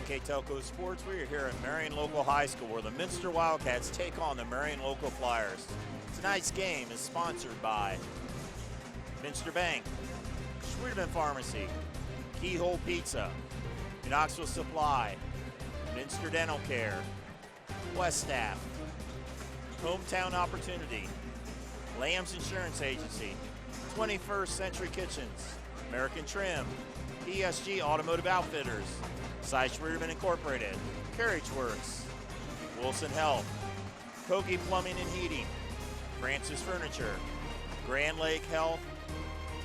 NKTelco Sports. We are here at Marion Local High School where the Minster Wildcats take on the Marion Local Flyers. Tonight's game is sponsored by Minster Bank, Pharmacy, Keyhole Pizza, Knoxville Supply, Minster Dental Care, West Staff, Hometown Opportunity, Lamb's Insurance Agency, 21st Century Kitchens, American Trim, ESG Automotive Outfitters, Cy Schwierman Incorporated, Carriage Works, Wilson Health, Kogi Plumbing and Heating, Francis Furniture, Grand Lake Health,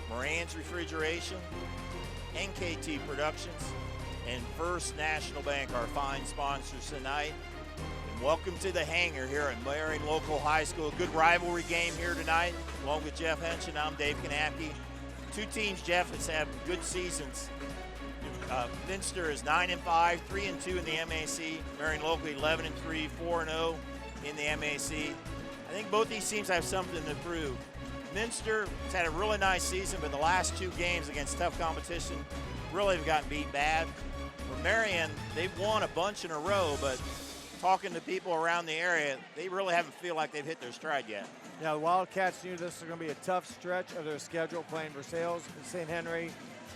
Moran's Refrigeration, NKT Productions, and First National Bank, our fine sponsors tonight. And welcome to the hangar here at Marion Local High School. A good rivalry game here tonight. Along with Jeff Henshin, I'm Dave Kanapke. Two teams, Jeff, has had good seasons. Minster is 9-5, 3-2 in the MAC. Marion Local 11-3, 4-0 in the MAC. I think both these teams have something to prove. Minster has had a really nice season, but the last two games against tough competition really have gotten beat bad. For Marion, they've won a bunch in a row, but talking to people around the area, they really haven't feel like they've hit their stride yet. Yeah, the Wildcats knew this was going to be a tough stretch of their schedule, playing Versailles and St. Henry,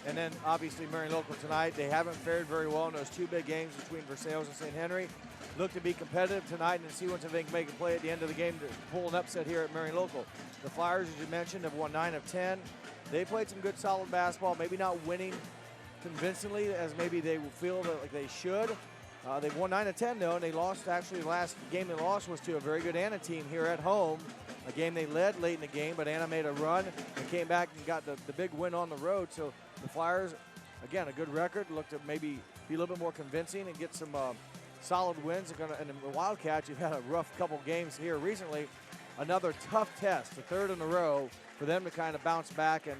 and then obviously Marion Local tonight. They haven't fared very well in those two big games between Versailles and St. Henry. Look to be competitive tonight and see if they can make a play at the end of the game to pull an upset here at Marion Local. The Flyers, as you mentioned, have won 9 of 10. They played some good, solid basketball, maybe not winning convincingly as maybe they feel that like they should. They've won 9 of 10 though, and they lost, actually the last game they lost was to a very good Anna team here at home. A game they led late in the game, but Anna made a run and came back and got the big win on the road. So the Flyers, again, a good record, look to maybe be a little bit more convincing and get some solid wins. And the Wildcats, you've had a rough couple games here recently. Another tough test, the third in a row, for them to kind of bounce back and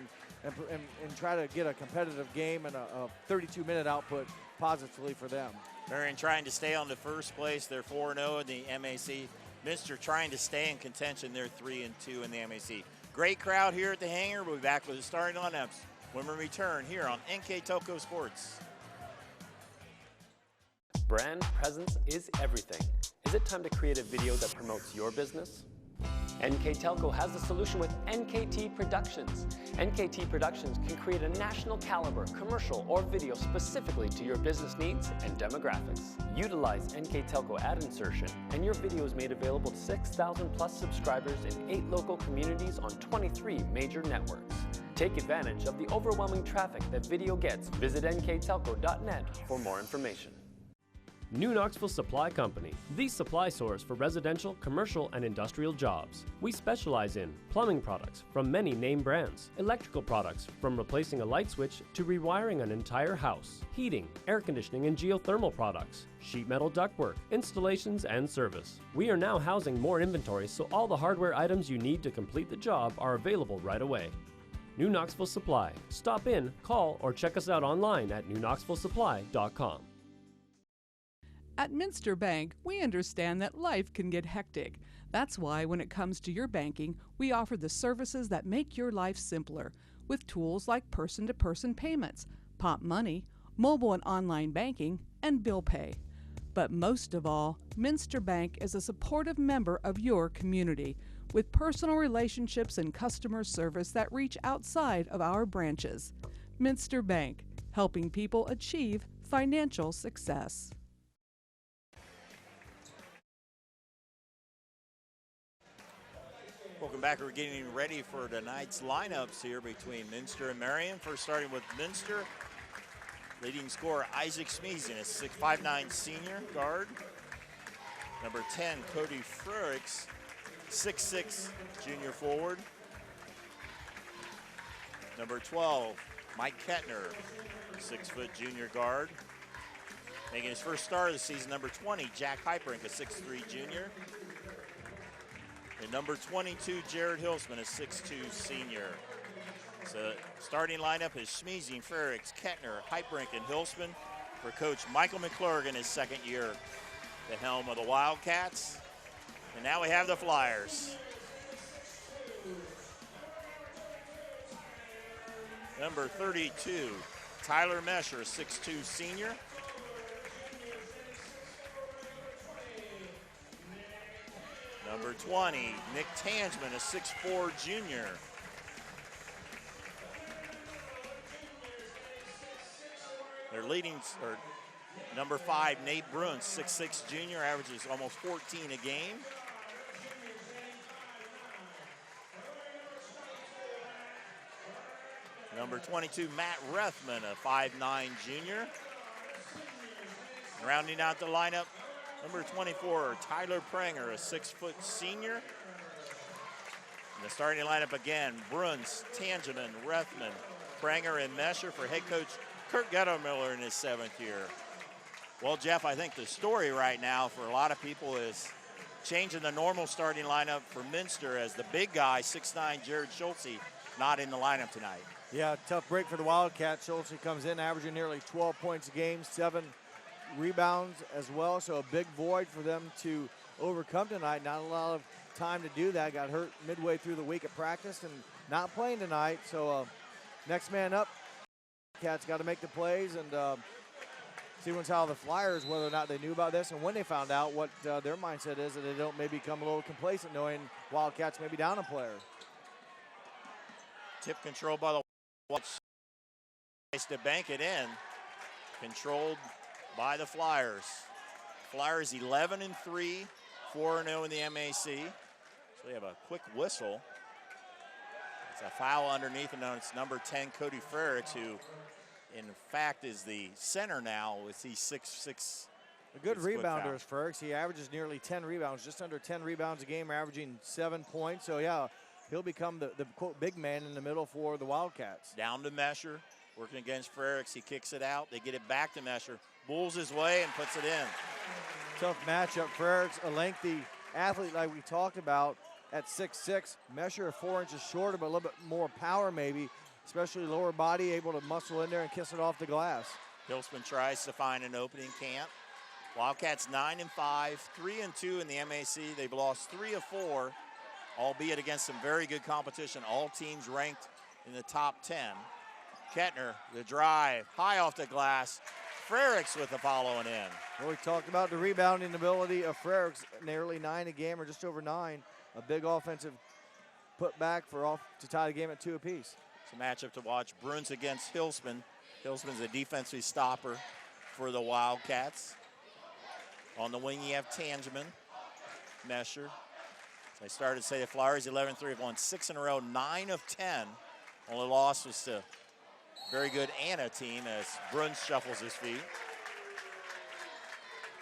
try to get a competitive game and a 32-minute output positively for them. Marion trying to stay on the first place. They're 4-0 in the MAC. Minster trying to stay in contention. They're 3-2 in the MAC. Great crowd here at the hangar. We'll be back with the starting lineups when we return here on NKTelco Sports. Brand presence is everything. Is it time to create a video that promotes your business? NKTelco has the solution with NKT Productions. NKT Productions can create a national caliber commercial or video specifically to your business needs and demographics. Utilize NKTelco ad insertion and your video is made available to 6,000 plus subscribers in 8 local communities on 23 major networks. Take advantage of the overwhelming traffic that video gets. Visit nktelco.net for more information. New Knoxville Supply Company, the supply source for residential, commercial, and industrial jobs. We specialize in plumbing products from many name brands, electrical products from replacing a light switch to rewiring an entire house, heating, air conditioning, and geothermal products, sheet metal ductwork, installations, and service. We are now housing more inventory, so all the hardware items you need to complete the job are available right away. New Knoxville Supply. Stop in, call, or check us out online at newknoxvillesupply.com. At Minster Bank, we understand that life can get hectic. That's why when it comes to your banking, we offer the services that make your life simpler with tools like person-to-person payments, Pop Money, mobile and online banking, and bill pay. But most of all, Minster Bank is a supportive member of your community with personal relationships and customer service that reach outside of our branches. Minster Bank, helping people achieve financial success. Welcome back. We're getting ready for tonight's lineups here between Minster and Marion. First starting with Minster. Leading scorer Isaac Smeezing, a 5'9" senior guard. Number 10, Cody Frericks, 6'6" junior forward. Number 12, Mike Kettner, 6-foot junior guard. Making his first start of the season, number 20, Jack Hyperink, a 6'3" junior. And number 22, Jared Hilsman, a 6'2" senior. So starting lineup is Smeezing, Frericks, Kettner, Hyperink, and Hilsman for Coach Michael McClurg in his second year at the helm of the Wildcats. And now we have the Flyers. Number 32, Tyler Mesher, 6'2" senior. Number 20, Nick Tansman, a 6'4" junior. Their leading, or number 5, Nate Bruns, 6'6" junior, averages almost 14 a game. Number 22, Matt Rethman, a 5'9" junior. Rounding out the lineup, number 24, Tyler Pranger, a 6-foot senior. In the starting lineup again, Bruns, Tangeman, Rethman, Pranger, and Mesher for head coach Kurt Gettermiller in his 7th year. Well, Jeff, I think the story right now for a lot of people is changing the normal starting lineup for Minster as the big guy, 6'9", Jared Schultze, not in the lineup tonight. Yeah, tough break for the Wildcats. Schultze comes in averaging nearly 12 points a game, 7 rebounds as well, so a big void for them to overcome tonight. Not a lot of time to do that. Got hurt midway through the week at practice and not playing tonight. So next man up, Cats got to make the plays and see what's how the Flyers, whether or not they knew about this and when they found out, what their mindset is, that they don't maybe become a little complacent knowing Wildcats may be down a player. Tip controlled by the Wildcats to bank it in. Controlled by the Flyers. Flyers 11-3, 4-0 in the MAC. So they have a quick whistle. It's a foul underneath, and it's number 10, Cody Frericks, who in fact is the center now with the 6'6". A good rebounder is Frericks. He averages nearly 10 rebounds, just under 10 rebounds a game, averaging 7 points. So yeah, he'll become the quote big man in the middle for the Wildcats. Down to Mesher, working against Frericks. He kicks it out. They get it back to Mesher. Bulls his way and puts it in. Tough matchup. Frericks, a lengthy athlete like we talked about at 6'6". Mesher 4 inches shorter, but a little bit more power maybe, especially lower body, able to muscle in there and kiss it off the glass. Hilsman tries to find an opening, can't. Wildcats 9-5, 3-2 in the MAC. They've lost 3 of 4, albeit against some very good competition. All teams ranked in the top 10. Kettner, the drive, high off the glass. Frericks with the following in. Well, we talked about the rebounding ability of Frericks, nearly 9 a game or just over 9. A big offensive putback to tie the game at 2 apiece. It's a matchup to watch. Bruns against Hilsman. Hilsman's a defensive stopper for the Wildcats. On the wing, you have Tangeman, Mesher. As I started to say, the Flyers 11-3 have won 6 in a row, 9 of 10. Only loss was to very good Anna team as Bruns shuffles his feet.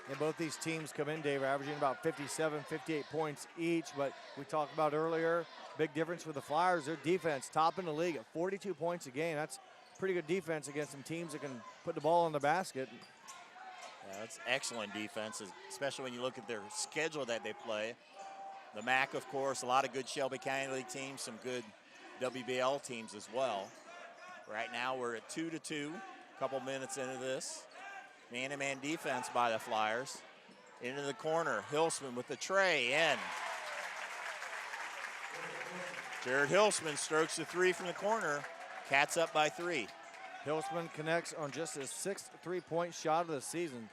And both these teams come in, Dave, averaging about 57, 58 points each. But we talked about earlier, big difference for the Flyers. Their defense, top in the league at 42 points a game. That's pretty good defense against some teams that can put the ball in the basket. Yeah, that's excellent defense, especially when you look at their schedule that they play. The MAC, of course, a lot of good Shelby County League teams, some good WBL teams as well. Right now we're at 2-2, a couple minutes into this. Man-to-man defense by the Flyers. Into the corner, Hilsman with the tray, in. Jared Hilsman strokes the 3 from the corner. Cats up by 3. Hilsman connects on just his 6th three-point shot of the season.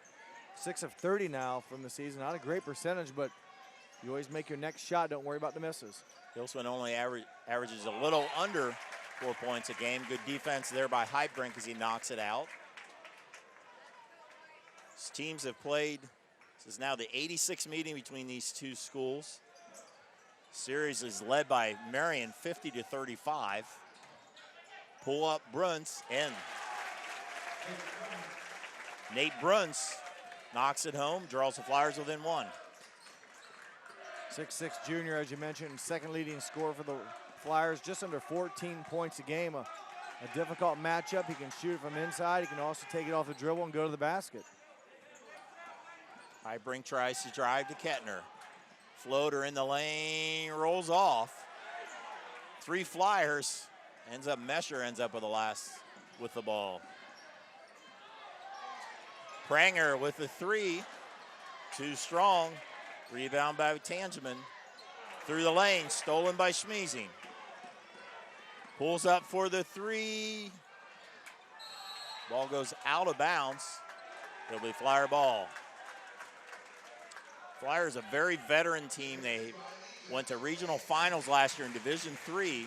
6 of 30 now from the season. Not a great percentage, but you always make your next shot. Don't worry about the misses. Hilsman only averages a little under 4 points a game. Good defense there by Heitbrink as he knocks it out. These teams have played. This is now the 86th meeting between these two schools. Series is led by Marion, 50-35. Pull up Bruns, in. Nate Bruns knocks it home, draws the Flyers within 1. 6'6" junior, as you mentioned, second leading scorer for the Flyers, just under 14 points a game. A difficult matchup. He can shoot it from inside. He can also take it off the dribble and go to the basket. Heitbrink tries to drive to Kettner. Floater in the lane, rolls off. 3 Flyers. Mesher ends up with the last with the ball. Pranger with the 3. Too strong. Rebound by Tangeman. Through the lane, stolen by Schmeezing. Pulls up for the 3. Ball goes out of bounds. It'll be Flyer ball. Flyers, a very veteran team. They went to regional finals last year in Division III,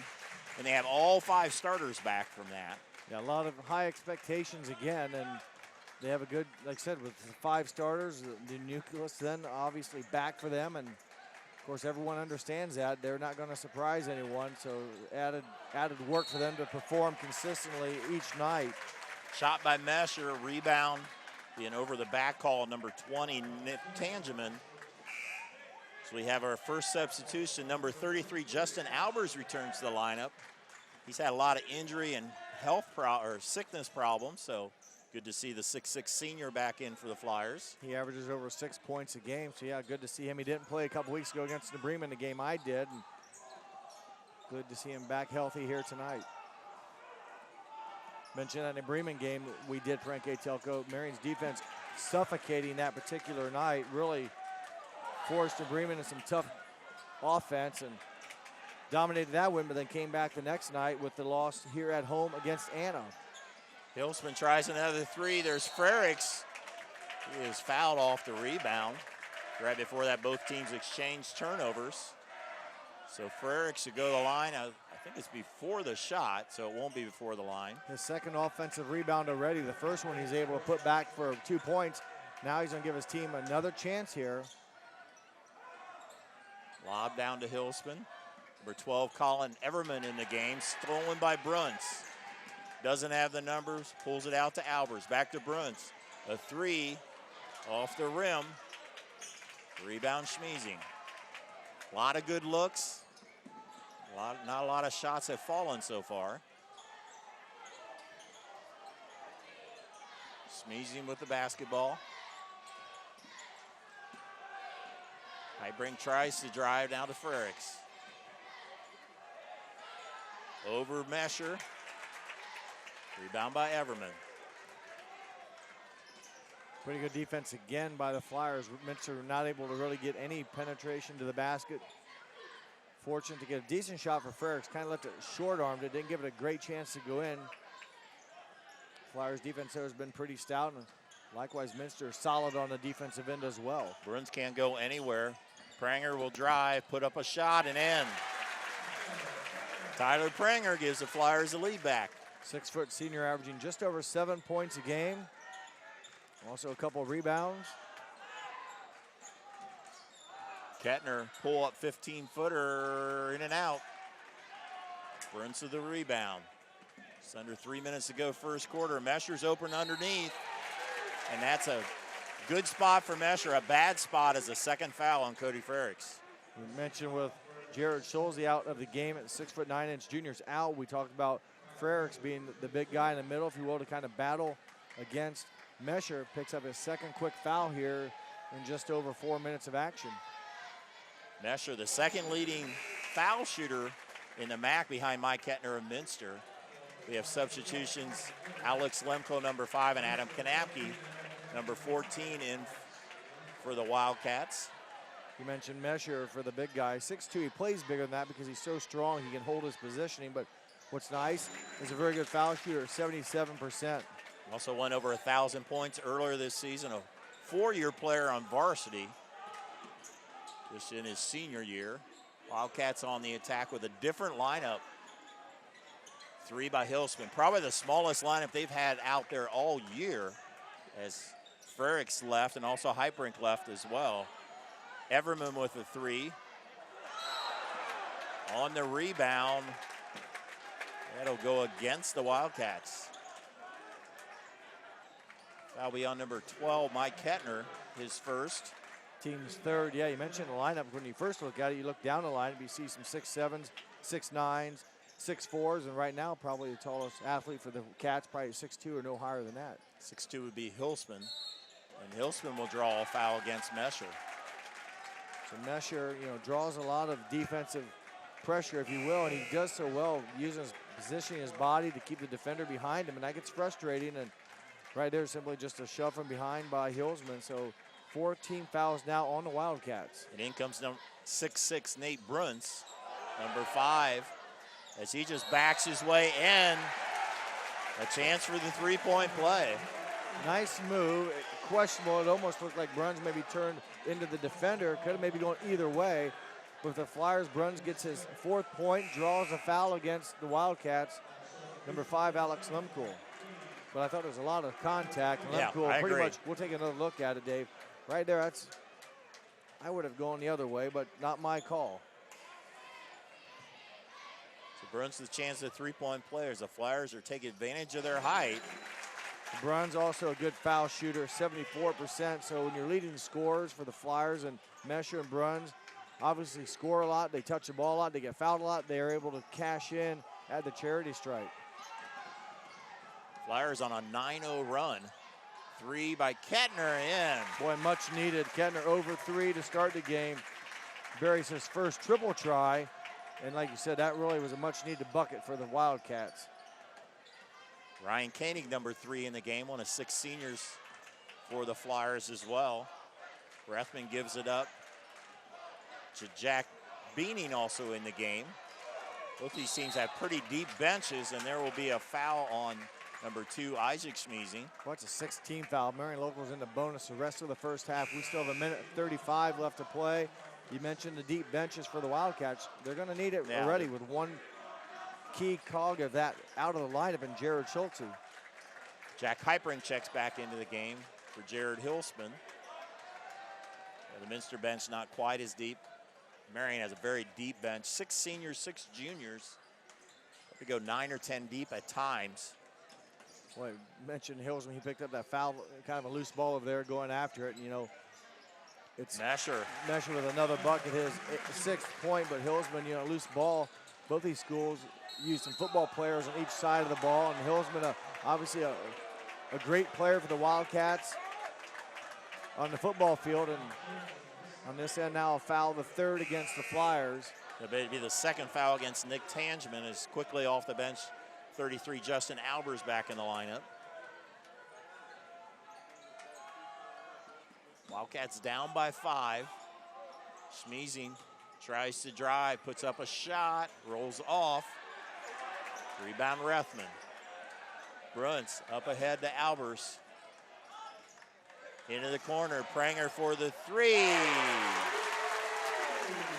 and they have all 5 starters back from that. Yeah, a lot of high expectations again, and they have a good, like I said, with the 5 starters, the nucleus then obviously back for them, and of course everyone understands that. They're not going to surprise anyone, so added work for them to perform consistently each night. Shot by Mesher, rebound being over the back call, number 20, Nick Tangeman. So we have our first substitution, number 33, Justin Albers returns to the lineup. He's had a lot of injury and sickness problems, so good to see the 6'6" senior back in for the Flyers. He averages over 6 points a game, so yeah, good to see him. He didn't play a couple weeks ago against New Bremen, the game I did, and good to see him back healthy here tonight. Mentioned that New Bremen game we did for NKTelco, Marion's defense suffocating that particular night, really forced New Bremen in some tough offense and dominated that win, but then came back the next night with the loss here at home against Anna. Hilsman tries another 3. There's Frericks. He is fouled off the rebound. Right before that, both teams exchanged turnovers. So Frericks should go to the line. I think it's before the shot, so it won't be before the line. His second offensive rebound already. The first one he's able to put back for 2 points. Now he's going to give his team another chance here. Lob down to Hilsman. Number 12, Colin Everman in the game. Stolen by Bruns. Doesn't have the numbers. Pulls it out to Albers. Back to Bruns. A 3 off the rim. Rebound Schmeezing. A lot of good looks. Not a lot of shots have fallen so far. Schmeezing with the basketball. Highbrink tries to drive down to Frericks. Over Mesher. Rebound by Everman. Pretty good defense again by the Flyers. Minster not able to really get any penetration to the basket. Fortunate to get a decent shot for Frericks. Kind of left it short-armed. It didn't give it a great chance to go in. Flyers defense there has been pretty stout, and likewise Minster solid on the defensive end as well. Bruns can't go anywhere. Pranger will drive, put up a shot, and in. Tyler Pranger gives the Flyers the lead back. 6-foot senior averaging just over 7 points a game. Also a couple of rebounds. Kettner pull up 15-footer in and out. Bruns to the rebound. It's under 3 minutes to go first quarter. Mesher's open underneath. And that's a good spot for Mesher. A bad spot is a second foul on Cody Frericks. We mentioned with Jared Schulze out of the game at 6'9" juniors out. We talked about Frericks being the big guy in the middle, if you will, to kind of battle against Mesher. Picks up his second quick foul here in just over 4 minutes of action. Mesher, the second leading foul shooter in the MAC behind Mike Kettner of Minster. We have substitutions, Alex Lemko, number 5, and Adam Kanapke, number 14, in for the Wildcats. You mentioned Mesher for the big guy. 6'2", he plays bigger than that because he's so strong, he can hold his positioning, but what's nice is a very good foul shooter, 77%. Also won over 1,000 points earlier this season, a four-year player on varsity, just in his senior year. Wildcats on the attack with a different lineup. 3 by Hilsman, probably the smallest lineup they've had out there all year, as Frericks left and also Highbrink left as well. Everman with a 3. On the rebound, that'll go against the Wildcats. That'll be on number 12, Mike Kettner, his first. Team's third. Yeah, you mentioned the lineup. When you first look at it, you look down the lineup, you see some 6'7", 6'9", 6'4", and right now probably the tallest athlete for the Cats, probably 6'2" or no higher than that. 6'2" would be Hilsman, and Hilsman will draw a foul against Mesher. So Mesher, draws a lot of defensive pressure, if you will, and he does so well using his positioning his body to keep the defender behind him, and that gets frustrating. And right there, simply just a shove from behind by Hilsman. So 14 fouls now on the Wildcats. And in comes 6'6" Nate Bruns, number 5, as he just backs his way in. A chance for the three-point play. Nice move. Of questionable. It almost looked like Bruns maybe turned into the defender. Could have maybe gone either way. With the Flyers, Bruns gets his 4th point, draws a foul against the Wildcats. Number 5, Alex Lemkool. But I thought there was a lot of contact. Yeah, Lemkool I pretty agree. much, we'll take another look at it, Dave. Right there, I would have gone the other way, but not my call. So Bruns the chance at 3-point players. The Flyers are taking advantage of their height. Bruns also a good foul shooter, 74%. So when you're leading scorers for the Flyers and Mesher and Bruns, obviously score a lot, they touch the ball a lot, they get fouled a lot, they are able to cash in at the charity stripe. Flyers on a 9-0 run. 3 by Kettner in. Boy, much needed. Kettner over 3 to start the game. Buries his first triple try. And like you said, that really was a much needed bucket for the Wildcats. Ryan Koenig, number 3 in the game, one of 6 seniors for the Flyers as well. Rethman gives it up to Jack Beaning, also in the game. Both these teams have pretty deep benches, and there will be a foul on number 2, Isaac Schmeezing. Well, it's a 16 foul. Marion Local's in the bonus the rest of the first half. We still have a minute 35 left to play. You mentioned the deep benches for the Wildcats. They're going to need it already with one key cog of that out of the lineup in Jared Schulte. Jack Heipring checks back into the game for Jared Hilsman. The Minster bench not quite as deep. Marion has a very deep bench. 6 seniors, 6 juniors. We go 9 or 10 deep at times. Well, I mentioned Hilsman. He picked up that foul, kind of a loose ball over there going after it. And, you know, it's Mesher with another bucket, his 6th point, but Hilsman, you know, loose ball. Both these schools use some football players on each side of the ball, and Hilsman, obviously a great player for the Wildcats on the football field, and on this end now a foul, the 3rd against the Flyers. It'll be the 2nd foul against Nick Tangeman, is quickly off the bench. 33, Justin Albers back in the lineup. Wildcats down by 5. Schmeezing tries to drive, puts up a shot, rolls off. Rebound Rethman. Bruns up ahead to Albers. Into the corner, Pranger for the 3.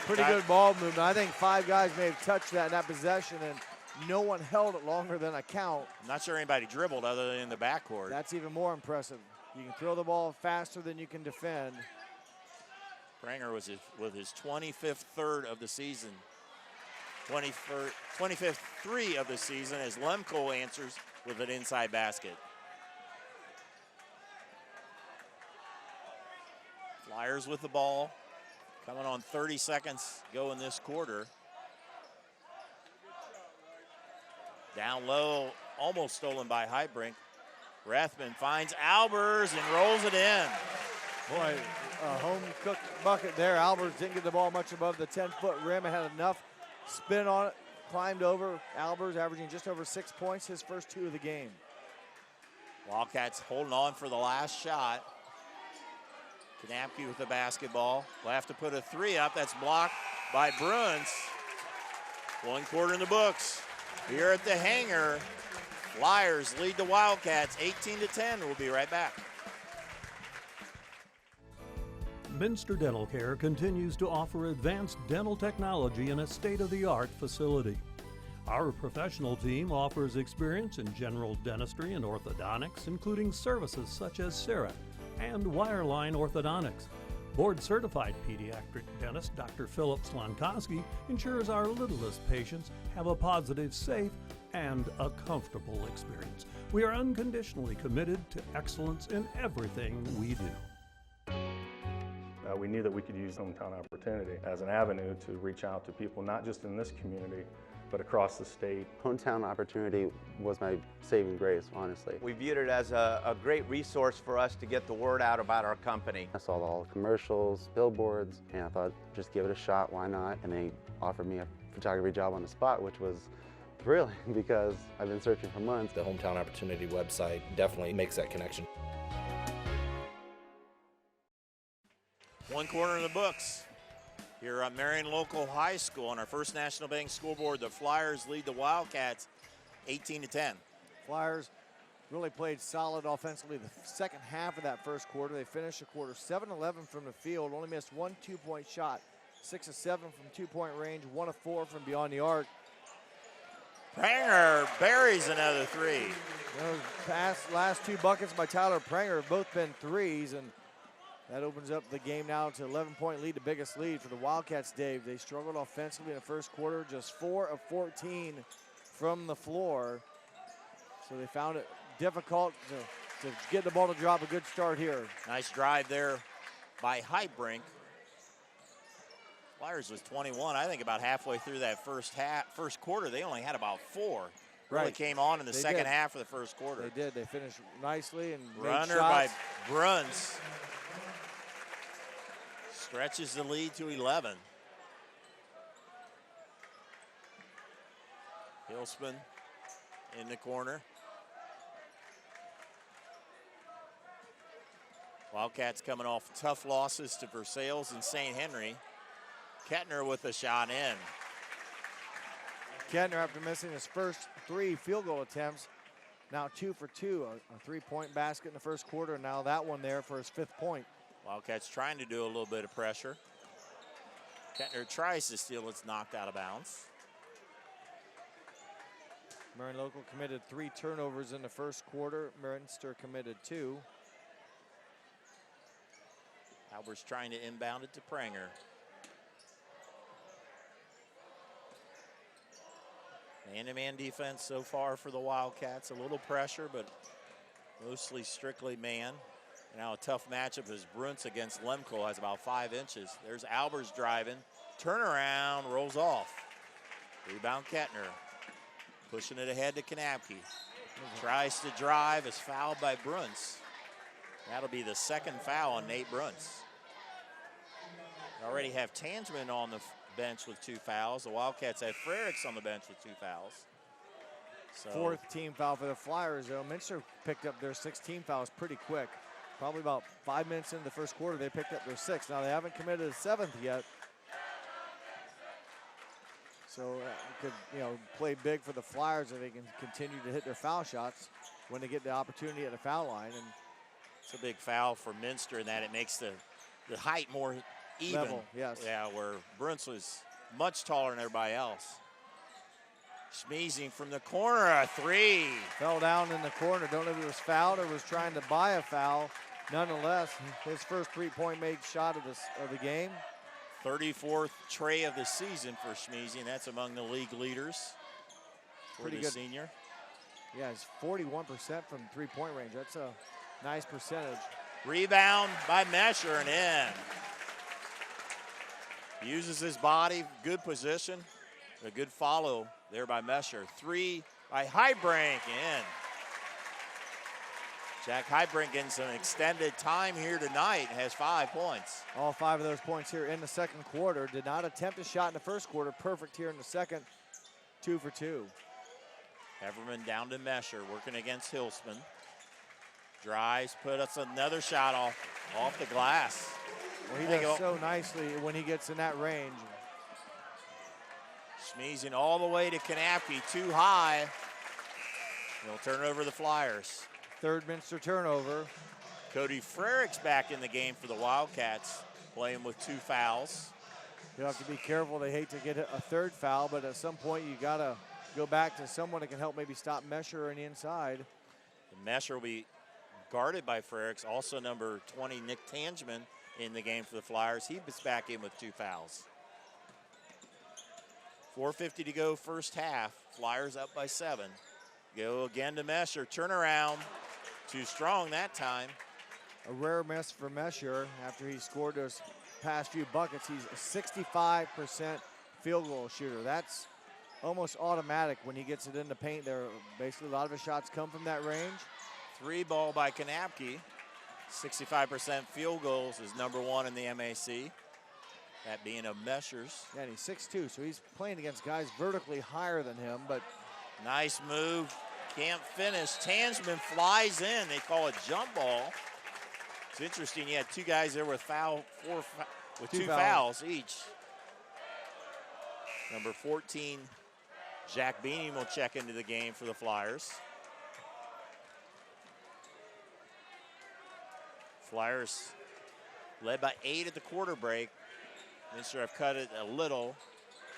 Pretty good ball movement. I think 5 guys may have touched that in that possession, and no one held it longer than a count. I'm not sure anybody dribbled other than in the backcourt. That's even more impressive. You can throw the ball faster than you can defend. Pranger was with his 25th third of the season. 25th 3 of the season as Lemko answers with an inside basket. Flyers with the ball. Coming on 30 seconds go in this quarter. Down low, almost stolen by Heitbrink. Rethman finds Albers and rolls it in. Boy, a home-cooked bucket there. Albers didn't get the ball much above the 10-foot rim and had enough spin on it, climbed over. Albers averaging just over 6 points, his first 2 of the game. Wildcats holding on for the last shot. Kanapke with the basketball. Will have to put a 3 up. That's blocked by Bruns. 1 quarter in the books. Here at the hangar, Flyers lead the Wildcats 18-10. We'll be right back. Minster Dental Care continues to offer advanced dental technology in a state-of-the-art facility. Our professional team offers experience in general dentistry and orthodontics, including services such as CERA and wireline orthodontics. Board-certified pediatric dentist Dr. Philip Slonkowski ensures our littlest patients have a positive, safe, and a comfortable experience. We are unconditionally committed to excellence in everything we do. We knew that we could use Hometown Opportunity as an avenue to reach out to people, not just in this community, but across the state. Hometown Opportunity was my saving grace, honestly. We viewed it as a great resource for us to get the word out about our company. I saw all the commercials, billboards, and I thought, just give it a shot, why not? And they offered me a photography job on the spot, which was thrilling because I've been searching for months. The Hometown Opportunity website definitely makes that connection. 1 quarter in the books. Here at Marion Local High School on our First National Bank scoreboard, the Flyers lead the Wildcats 18-10. Flyers really played solid offensively the second half of that first quarter. They finished the quarter 7-11 from the field, only missed one 2-point shot, 6 of 7 from 2-point range, 1 of 4 from beyond the arc. Pranger buries another 3. Those last 2 buckets by Tyler Pranger have both been threes, and that opens up the game now to 11-point lead, the biggest lead for the Wildcats, Dave. They struggled offensively in the first quarter, just 4 of 14 from the floor. So they found it difficult to get the ball to drop. A good start here. Nice drive there by Heidbrink. Flyers was 21. I think about halfway through that first quarter, they only had about 4. Really came on in the second half of the first quarter. They did. They finished nicely and runner by Bruns stretches the lead to 11. Hilsman in the corner. Wildcats coming off tough losses to Versailles and St. Henry. Kettner with a shot in. Kettner, after missing his first 3 field goal attempts, now 2 for 2, a 3-point basket in the first quarter, and now that one there for his 5th point. Wildcats trying to do a little bit of pressure. Kettner tries to steal, it's knocked out of bounds. Marion Local committed 3 turnovers in the first quarter. Minster committed 2. Albers trying to inbound it to Pranger. Man-to-man defense so far for the Wildcats. A little pressure, but mostly strictly man. And now a tough matchup as Bruns against Lemko has about 5 inches. There's Albers driving. Turnaround, rolls off. Rebound Kettner. Pushing it ahead to Kanapke. Tries to drive, is fouled by Bruns. That'll be the 2nd foul on Nate Bruns. They already have Tansman on the bench with 2 fouls. The Wildcats have Frericks on the bench with 2 fouls. So 4th team foul for the Flyers, though. Minster picked up their 16 fouls pretty quick. Probably about 5 minutes into the first quarter, they picked up their 6th. Now, they haven't committed a 7th yet. So it could, play big for the Flyers if they can continue to hit their foul shots when they get the opportunity at the foul line. And it's a big foul for Minster in that it makes the height more even. Level, yes. Yeah, where Bruns was much taller than everybody else. Schmeezing from the corner, a 3. Fell down in the corner. Don't know if he was fouled or was trying to buy a foul. Nonetheless, his first 3-point made shot of the game. 34th tray of the season for Schmeezing. That's among the league leaders for Pretty the good senior. Yeah, it's 41% from 3-point range. That's a nice percentage. Rebound by Mesher and in. Uses his body, good position. A good follow there by Mesher. 3 by Heidbrink in. Jack Heidbrink getting some extended time here tonight, has 5 points. All 5 of those points here in the second quarter. Did not attempt a shot in the first quarter. Perfect here in the second. 2 for 2. Everman down to Mesher, working against Hilsman. Drives, put us another shot off the glass. Well, he does so nicely when he gets in that range. Schmeezing all the way to Kanapke, too high. He'll turn over the Flyers. 3rd Minster turnover. Cody Frericks back in the game for the Wildcats, playing with 2 fouls. You'll have to be careful. They hate to get a 3rd foul, but at some point you got to go back to someone that can help maybe stop Mesher on the inside. And Mesher will be guarded by Frericks. Also number 20, Nick Tangeman, in the game for the Flyers. He was back in with 2 fouls. 4:50 to go first half. Flyers up by 7. Go again to Mesher. Turnaround. Too strong that time. A rare miss for Mesher after he scored those past few buckets. He's a 65% field goal shooter. That's almost automatic when he gets it in the paint there. Basically, a lot of his shots come from that range. 3 ball by Kanapke. 65% field goals is number 1 in the MAC. That being of Mesher's. Yeah, and he's 6'2", so he's playing against guys vertically higher than him, but nice move. Can't finish. Tansman flies in. They call it jump ball. It's interesting. You had 2 guys there with two fouls each. Number 14, Jack Beanie will check into the game for the Flyers. Flyers led by 8 at the quarter break. Minster have cut it a little,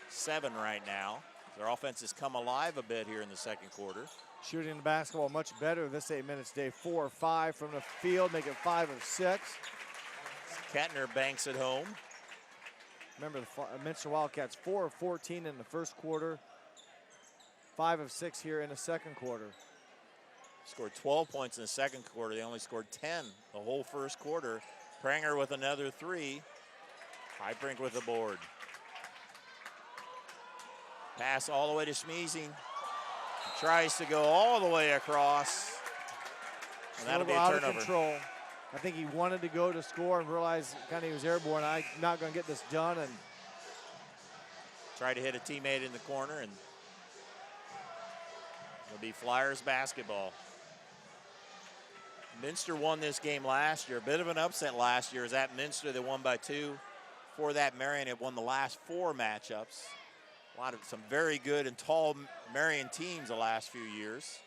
7 right now. Their offense has come alive a bit here in the second quarter. Shooting the basketball much better this 8 minutes, Dave. 4 of 5 from the field, make it 5 of 6. Kettner banks it home. Remember, the Minster Wildcats 4 of 14 in the first quarter, 5 of 6 here in the second quarter. Scored 12 points in the second quarter. They only scored 10 the whole first quarter. Pranger with another 3. Hybrink with the board. Pass all the way to Schmeezing. He tries to go all the way across. And that'll be a turnover. Out of control. I think he wanted to go to score and realized kind of he was airborne. I'm not going to get this done. And tried to hit a teammate in the corner, and it'll be Flyers basketball. Minster won this game last year. A bit of an upset last year. Is at Minster, they won by 2. Before that, Marion had won the last 4 matchups. Some very good and tall Marion teams the last few years.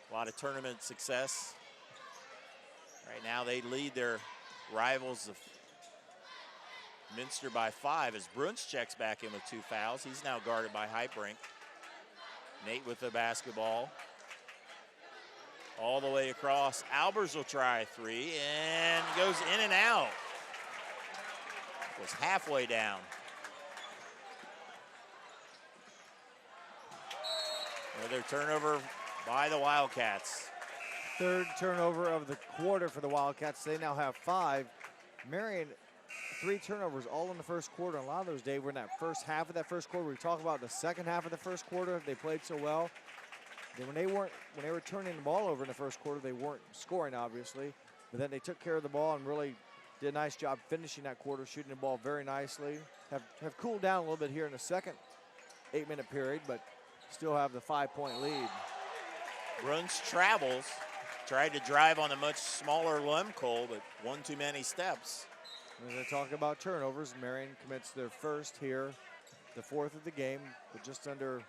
A lot of tournament success. Right now they lead their rivals of Minster by 5 as Bruns checks back in with 2 fouls. He's now guarded by Hybrink. Nate with the basketball. All the way across. Albers will try 3 and goes in and out. Was halfway down. Another turnover by the Wildcats. 3rd turnover of the quarter for the Wildcats. They now have 5. Marion, 3 turnovers all in the first quarter. A lot of those, Dave, were in that first half of that first quarter. We talk about the second half of the first quarter. They played so well. Then when they were turning the ball over in the first quarter, they weren't scoring, obviously. But then they took care of the ball and really did a nice job finishing that quarter, shooting the ball very nicely. Have cooled down a little bit here in the second 8-minute period, but still have the 5-point lead. Bruns travels, tried to drive on a much smaller Lemcole, but one too many steps. As I talk about turnovers, Marion commits their first here, the 4th of the game, with just under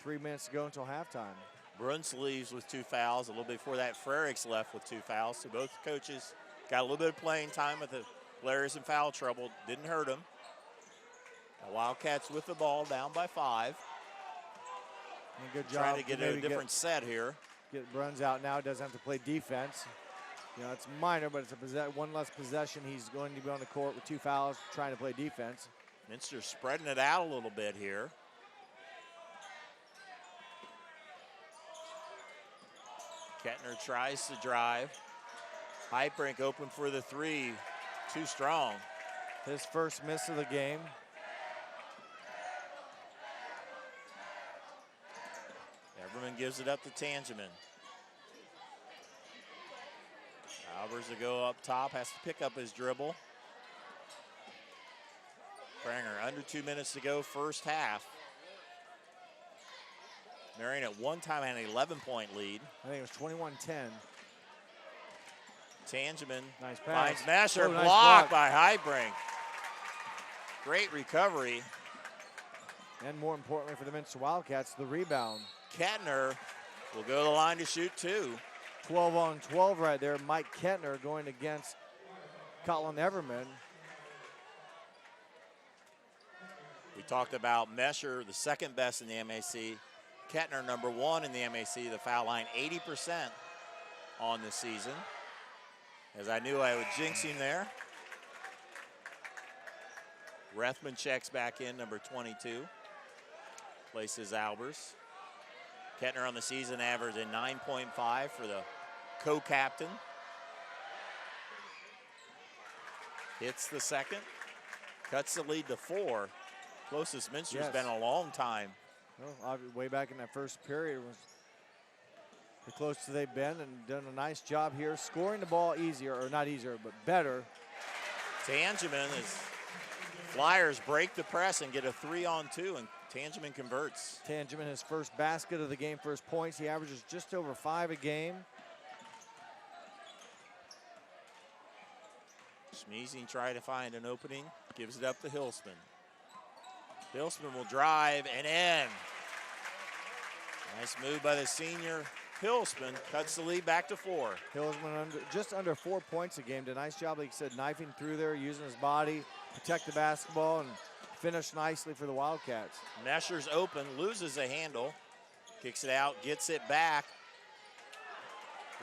3 minutes to go until halftime. Bruns leaves with 2 fouls. A little bit before that, Frericks left with 2 fouls. So both coaches got a little bit of playing time with the players in foul trouble. Didn't hurt them. The Wildcats with the ball, down by 5. And good job. Trying to get a different set here. Get Bruns out now. Doesn't have to play defense. You know, it's minor, but it's one less possession. He's going to be on the court with 2 fouls, trying to play defense. Minster spreading it out a little bit here. Kettner tries to drive. Hybrink open for the 3. Too strong. His first miss of the game. Everman gives it up to Tangeman. Albers to go up top, has to pick up his dribble. Pranger, under 2 minutes to go, first half. Marion at one time had an 11-point lead. I think it was 21-10. Tangeman nice pass. Finds Mesher, nice blocked by Hybrink. Great recovery. And more importantly for the Minster Wildcats, the rebound. Kettner will go to the line to shoot 2. 12 on 12 right there. Mike Kettner going against Colin Everman. We talked about Mesher, the second best in the MAC. Kettner, number 1 in the MAC, the foul line, 80% on the season. As I knew I would jinx him there. Rethman checks back in, number 22. Places Albers. Kettner on the season averaging 9.5 for the co-captain. Hits the second. Cuts the lead to 4. Closest Minster's been a long time. Well, way back in that first period was the closest they've been, and done a nice job here scoring the ball easier, or not easier, but better. Tangeman is Flyers break the press and get a 3-on-2, and Tangeman converts. Tangeman, his first basket of the game, first points. He averages just over 5 a game. Schmeezing trying to find an opening, gives it up to Hilsman. Hilsman will drive and in. Nice move by the senior Hilsman cuts the lead back to 4. Hilsman just under 4 points a game. Did a nice job, like you said, knifing through there, using his body, protect the basketball, and finish nicely for the Wildcats. Nesher's open, loses a handle, kicks it out, gets it back.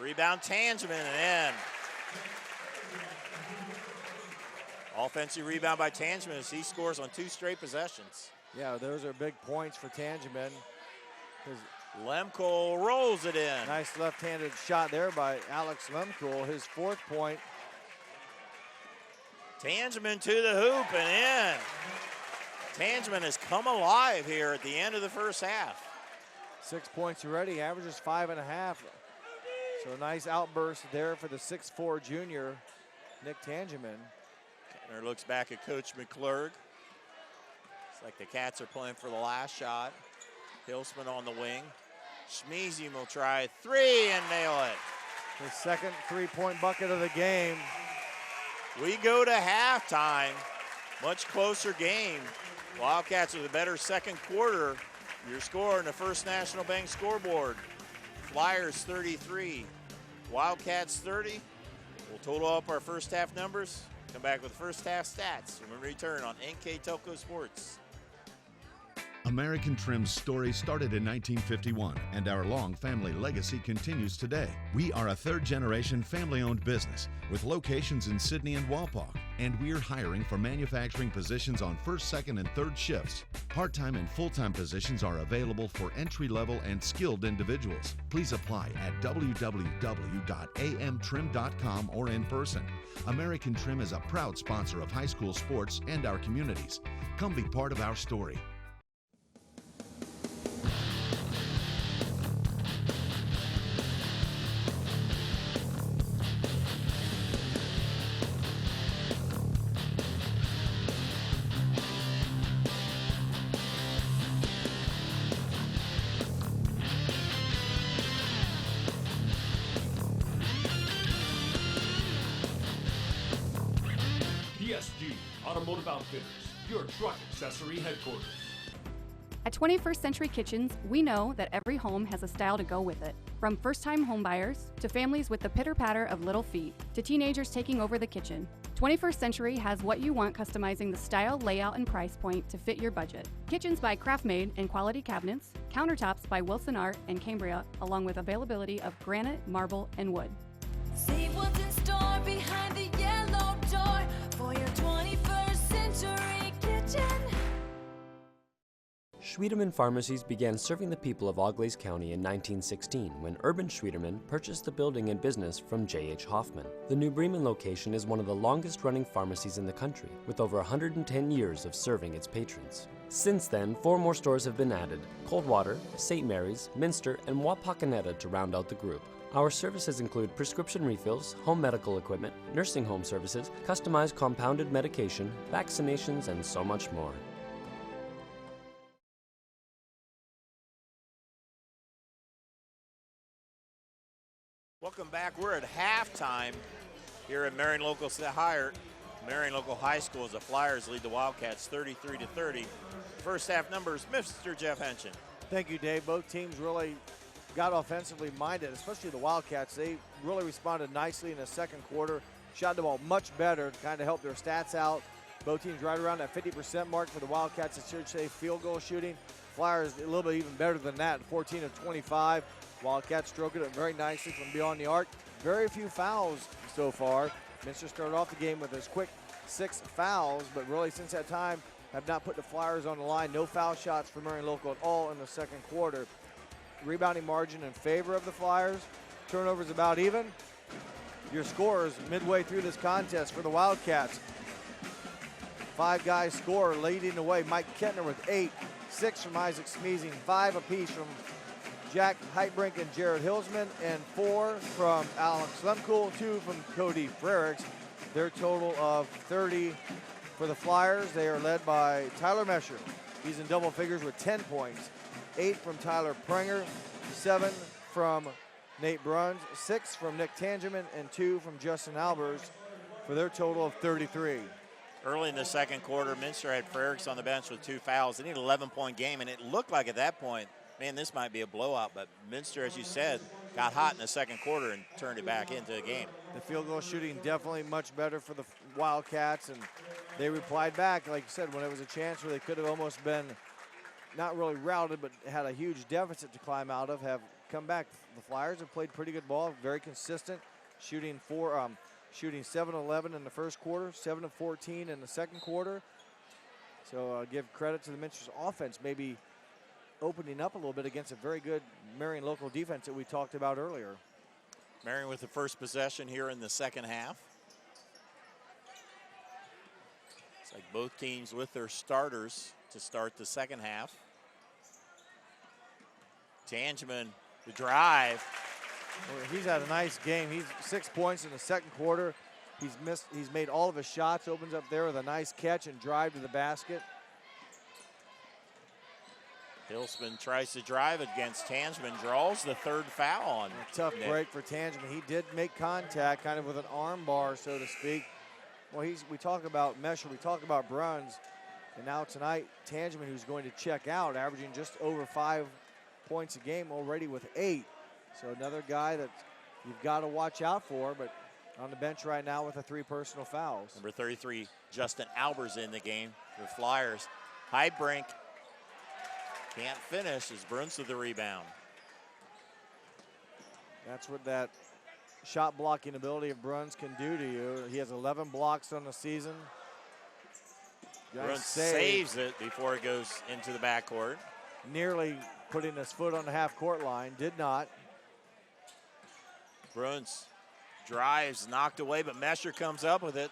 Rebound Tangeman and in. Offensive rebound by Tangeman as he scores on 2 straight possessions. Yeah, those are big points for Tangeman. Lemko rolls it in. Nice left-handed shot there by Alex Lemko, his 4th point. Tangeman to the hoop and in. Tangeman has come alive here at the end of the first half. 6 points already, averages 5.5. So a nice outburst there for the 6'4" junior, Nick Tangeman. Kenner looks back at Coach McClurg. It's like the Cats are playing for the last shot. Hilsman on the wing. Schmeezy will try 3 and nail it. His second 3-point bucket of the game. We go to halftime. Much closer game. Wildcats with a better second quarter. Your score in the First National Bank scoreboard. Flyers 33, Wildcats 30. We'll total up our first half numbers. Come back with first half stats when we return on NKTelco Sports. American Trim's story started in 1951, and our long family legacy continues today. We are a 3rd-generation family-owned business with locations in Sydney and Walpock, and we're hiring for manufacturing positions on 1st, 2nd, and 3rd shifts. Part-time and full-time positions are available for entry-level and skilled individuals. Please apply at www.amtrim.com or in person. American Trim is a proud sponsor of high school sports and our communities. Come be part of our story. Automotive Outfitters, your truck accessory headquarters. At 21st Century Kitchens, we know that every home has a style to go with it. From first-time homebuyers, to families with the pitter-patter of little feet, to teenagers taking over the kitchen, 21st Century has what you want, customizing the style, layout, and price point to fit your budget. Kitchens by Craftmade and quality cabinets, countertops by Wilson Art and Cambria, along with availability of granite, marble, and wood. See what's in store behind the yellow door for your 21st Century Kitchen. Schwiedemann Pharmacies began serving the people of Auglaize County in 1916 when Urban Schwiedemann purchased the building and business from J.H. Hoffman. The New Bremen location is one of the longest-running pharmacies in the country, with over 110 years of serving its patrons. Since then, 4 more stores have been added: Coldwater, St. Mary's, Minster, and Wapakoneta to round out the group. Our services include prescription refills, home medical equipment, nursing home services, customized compounded medication, vaccinations, and so much more. Welcome back. We're at halftime here at Marion Local High School as the Flyers lead the Wildcats 33-30. First half numbers, Mr. Jeff Henshin. Thank you, Dave. Both teams really got offensively minded, especially the Wildcats. They really responded nicely in the second quarter, shot the ball much better to kind of help their stats out. Both teams right around that 50% mark for the Wildcats. It should say field goal shooting. Flyers a little bit even better than that, 14 of 25. Wildcats stroking it very nicely from beyond the arc. Very few fouls so far. Minster started off the game with his quick 6 fouls, but really since that time have not put the Flyers on the line. No foul shots for Marion Local at all in the second quarter. Rebounding margin in favor of the Flyers. Turnovers about even. Your scores midway through this contest for the Wildcats. 5 guys score leading the way. Mike Kettner with 8, 6 from Isaac Smeezing, 5 apiece from Jack Heitbrink and Jared Hilsman, and 4 from Alex Lemkool, 2 from Cody Frericks. Their total of 30 for the Flyers. They are led by Tyler Mesher. He's in double figures with 10 points. 8 from Tyler Prenger, 7 from Nate Bruns, 6 from Nick Tangeman, and 2 from Justin Albers for their total of 33. Early in the second quarter, Minster had Frericks on the bench with 2 fouls. They need an 11-point game, and it looked like at that point, man, this might be a blowout. But Minster, as you said, got hot in the second quarter and turned it back into a game. The field goal shooting definitely much better for the Wildcats, and they replied back, like you said, when it was a chance where they could have almost been not really routed, but had a huge deficit to climb out of, have come back. The Flyers have played pretty good ball, very consistent, shooting 7-11 in the first quarter, 7 of 14 in the second quarter. So give credit to the Minster's offense, maybe opening up a little bit against a very good Marion local defense that we talked about earlier. Marion with the first possession here in the second half. It's like both teams with their starters to start the second half. Tangeman, the drive. Well, he's had a nice game. He's 6 points in the second quarter. He's made all of his shots, opens up there with a nice catch and drive to the basket. Hilsman tries to drive against Tangeman, draws the third foul on a tough Nick. Break for Tangeman. He did make contact kind of with an arm bar, so to speak. Well, we talk about Mesher, we talk about Bruns, and now tonight, Tangeman, who's going to check out, averaging just over 5 points a game already with 8. So another guy that you've got to watch out for, but on the bench right now with the 3 personal fouls. Number 33, Justin Albers in the game for Flyers. Heidbrink can't finish as Bruns with the rebound. That's what that shot blocking ability of Bruns can do to you. He has 11 blocks on the season. Bruns saves it before it goes into the backcourt. Nearly putting his foot on the half-court line, did not. Bruns drives, knocked away, but Mesher comes up with it.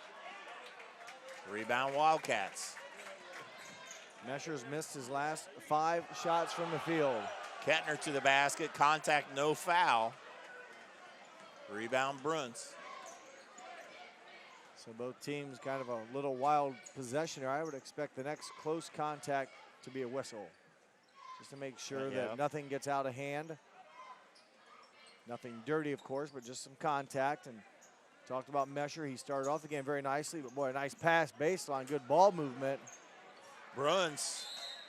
Rebound Wildcats. Mesher's missed his last 5 shots from the field. Kettner to the basket, contact, no foul. Rebound Bruns. So both teams kind of a little wild possession here. I would expect the next close contact to be a whistle, just to make sure that nothing gets out of hand. Nothing dirty, of course, but just some contact. And talked about Mesher. He started off the game very nicely, but boy, a nice pass baseline, good ball movement. Bruns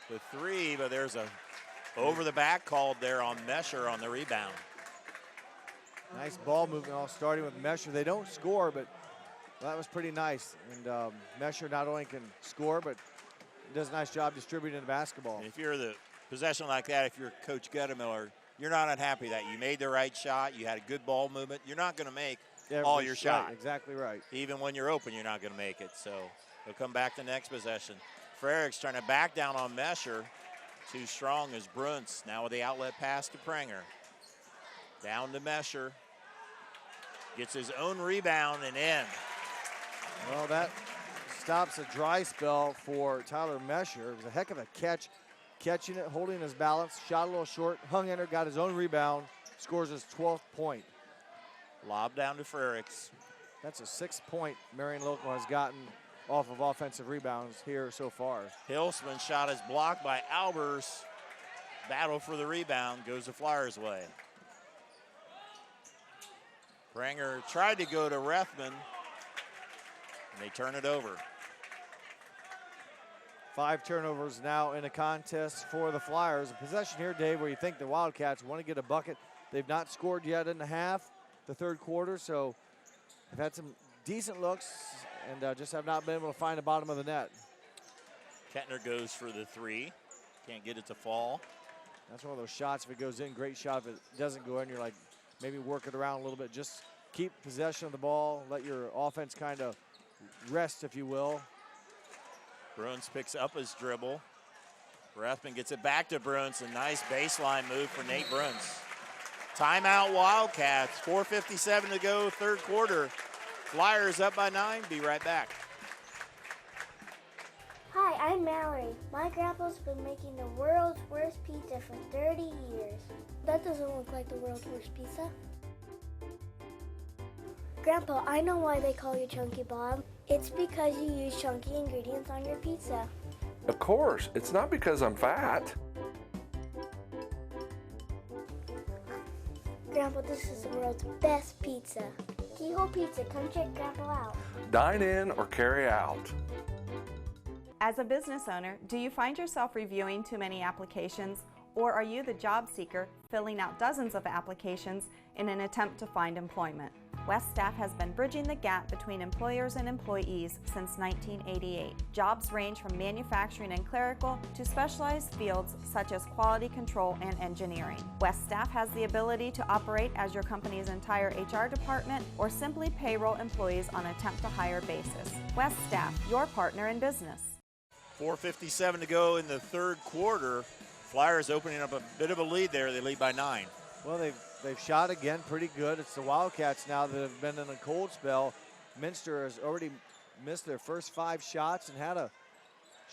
with 3, but there's a over the back called there on Mesher on the rebound. Nice ball movement, all starting with Mesher. They don't score, but that was pretty nice. And Mesher not only can score, but does a nice job distributing the basketball. And if you're the possession like that, if you're Coach Guttemiller, you're not unhappy that you made the right shot, you had a good ball movement. You're not going to make all your shots. Right, exactly right. Even when you're open, you're not going to make it. So he'll come back the next possession. Frericks trying to back down on Mesher. Too strong as Bruns. Now with the outlet pass to Prenger. Down to Mesher. Gets his own rebound and in. Well, that stops a dry spell for Tyler Mesher. It was a heck of a catch. Catching it, holding his balance, shot a little short, hung in there, got his own rebound, scores his 12th point. Lob down to Frericks. That's a 6-point Marion Local has gotten off of offensive rebounds here so far. Hilsman's shot is blocked by Albers. Battle for the rebound goes the Flyers' way. Prenger tried to go to Rethman, and they turn it over. 5 turnovers now in a contest for the Flyers. A possession here, Dave, where you think the Wildcats want to get a bucket. They've not scored yet in the half, the third quarter, so they've had some decent looks and just have not been able to find the bottom of the net. Kettner goes for the 3. Can't get it to fall. That's one of those shots. If it goes in, great shot. If it doesn't go in, you're like, maybe work it around a little bit. Just keep possession of the ball. Let your offense kind of rest, if you will. Bruns picks up his dribble. Rethman gets it back to Bruns. A nice baseline move for Nate Bruns. Timeout Wildcats. 4:57 to go, third quarter. Flyers up by 9. Be right back. Hi, I'm Mallory. My grandpa's been making the world's worst pizza for 30 years. That doesn't look like the world's worst pizza. Grandpa, I know why they call you Chunky Bob. It's because you use chunky ingredients on your pizza. Of course, it's not because I'm fat. Grandpa, this is the world's best pizza. Keyhole Pizza, come check Grandpa out. Dine in or carry out. As a business owner, do you find yourself reviewing too many applications Or are you the job seeker filling out dozens of applications in an attempt to find employment? West Staff has been bridging the gap between employers and employees since 1988. Jobs range from manufacturing and clerical to specialized fields such as quality control and engineering. West Staff has the ability to operate as your company's entire HR department or simply payroll employees on a temp-to-hire basis. West Staff, your partner in business. 4:57 to go in the third quarter. Flyers opening up a bit of a lead there. They lead by 9. Well, they've shot again pretty good. It's the Wildcats now that have been in a cold spell. Minster has already missed their first 5 shots and had a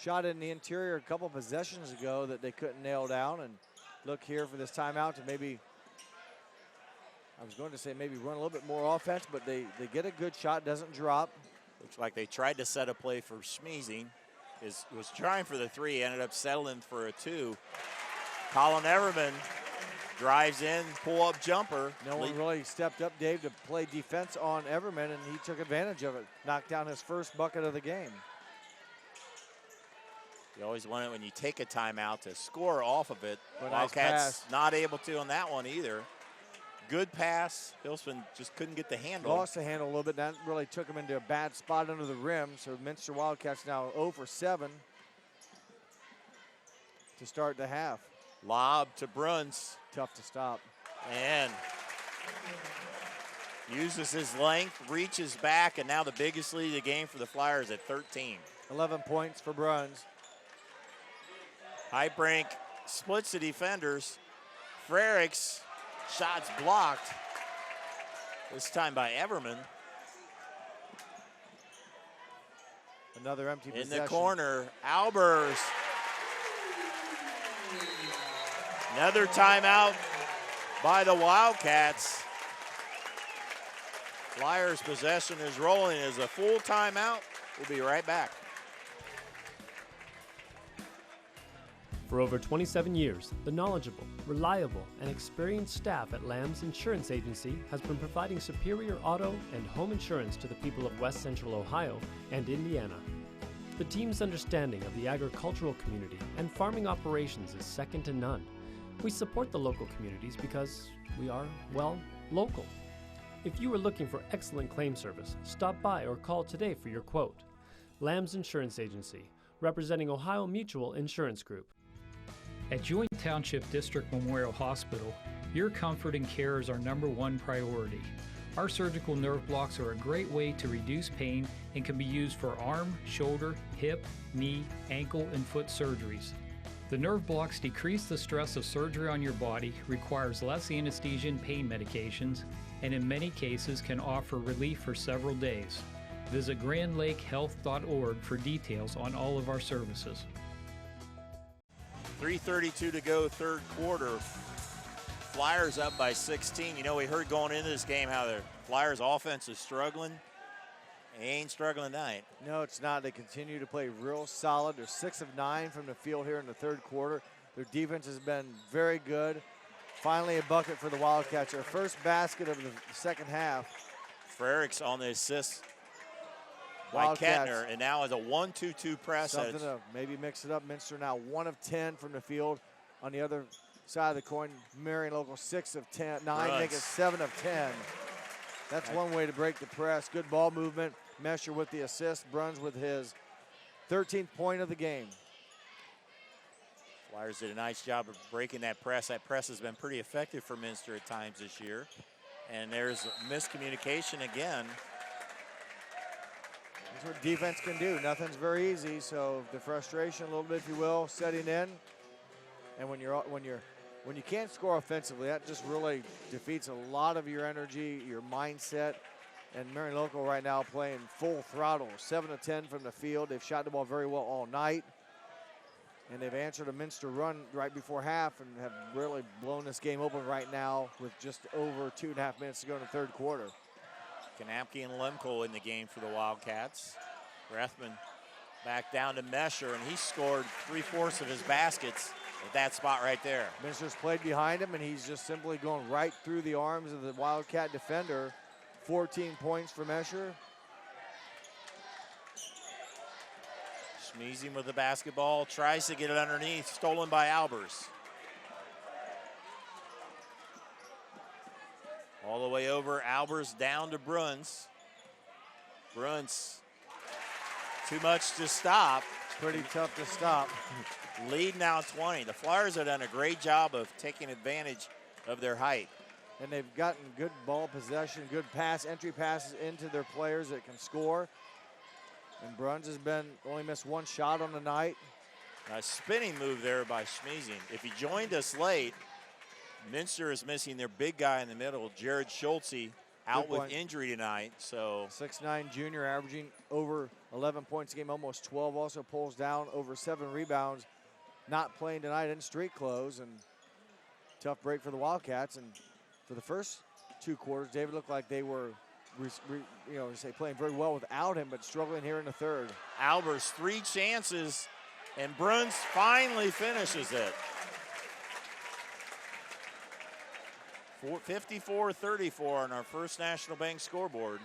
shot in the interior a couple possessions ago that they couldn't nail down. And look here for this timeout to maybe, I was going to say maybe run a little bit more offense, but they get a good shot, doesn't drop. Looks like they tried to set a play for Schmeezing. Was trying for the 3, ended up settling for a 2. Colin Everman drives in, pull-up jumper. No one really stepped up, Dave, to play defense on Everman, and he took advantage of it. Knocked down his first bucket of the game. You always want it when you take a timeout to score off of it. Nice Wildcats pass. not able to on that one either. Good pass. Hillsman just couldn't get the handle. Lost the handle a little bit. That really took him into a bad spot under the rim. So Minster Wildcats now 0 for 7 to start the half. Lob to Bruns. Tough to stop. And uses his length, reaches back, and now the biggest lead of the game for the Flyers at 13. 11 points for Bruns. Hybrink splits the defenders. Frericks, shots blocked. This time by Everman. Another empty In possession. the corner, Albers. Another timeout by the Wildcats. Flyers possession is rolling as a full timeout. We'll be right back. For over 27 years, the knowledgeable, reliable, and experienced staff at Lamb's Insurance Agency has been providing superior auto and home insurance to the people of West Central Ohio and Indiana. The team's understanding of the agricultural community and farming operations is second to none. We support the local communities because we are, well, local. If you are looking for excellent claim service, stop by or call today for your quote. Lamb's Insurance Agency, representing Ohio Mutual Insurance Group. At Joint Township District Memorial Hospital, your comfort and care is our #1 priority. Our surgical nerve blocks are a great way to reduce pain and can be used for arm, shoulder, hip, knee, ankle, and foot surgeries. The nerve blocks decrease the stress of surgery on your body, requires less anesthesia and pain medications, and in many cases can offer relief for several days. Visit grandlakehealth.org for details on all of our services. 3:32 to go, third quarter. Flyers up by 16. You know, we heard going into this game how the Flyers offense is struggling. They ain't struggling tonight. No, it's not. They continue to play real solid. They're 6 of 9 from the field here in the third quarter. Their defense has been very good. Finally a bucket for the Wildcats. Their first basket of the second half. Frericks on the assist by Wildcats. Kettner, and now is a 1-2-2 press. Something to maybe mix it up. Minster now 1 of 10 from the field. On the other side of the coin, Marion local 6 of 10, 9, make it 7 of 10. That's one way to break the press. Good ball movement. Mesher with the assist. Bruns with his 13th point of the game. Flyers did a nice job of breaking that press. That press has been pretty effective for Minster at times this year. And there's miscommunication again. That's what defense can do. Nothing's very easy, so the frustration a little bit, if you will, setting in. And when you can't score offensively, that just really defeats a lot of your energy, your mindset. And Marion Local right now playing full throttle, 7 of 10 from the field. They've shot the ball very well all night. And they've answered a Minster run right before half and have really blown this game open right now with just over 2.5 minutes to go in the third quarter. Kanapke and Lemko in the game for the Wildcats. Rethman back down to Mesher, and he scored 3/4 of his baskets at that spot right there. Minster's played behind him, and he's just simply going right through the arms of the Wildcat defender. 14 points for Mesher. Schmeezing with the basketball, tries to get it underneath, stolen by Albers. All the way over, Albers down to Bruns. Bruns, too much to stop. Pretty tough to stop. Lead now 20. The Flyers have done a great job of taking advantage of their height. And they've gotten good ball possession, good entry passes into their players that can score. And Bruns has only missed one shot on the night. A spinning move there by Schmeezing. If he joined us late, Minster is missing their big guy in the middle, Jared Schultze, out with injury tonight. So 6'9" junior, averaging over 11 points a game, almost 12. Also pulls down over 7 rebounds. Not playing tonight in street clothes, and tough break for the Wildcats. And for the first 2 quarters, David looked like they were, playing very well without him, but struggling here in the third. Albers 3 chances, and Bruns finally finishes it. 54-34 on our First National Bank scoreboard.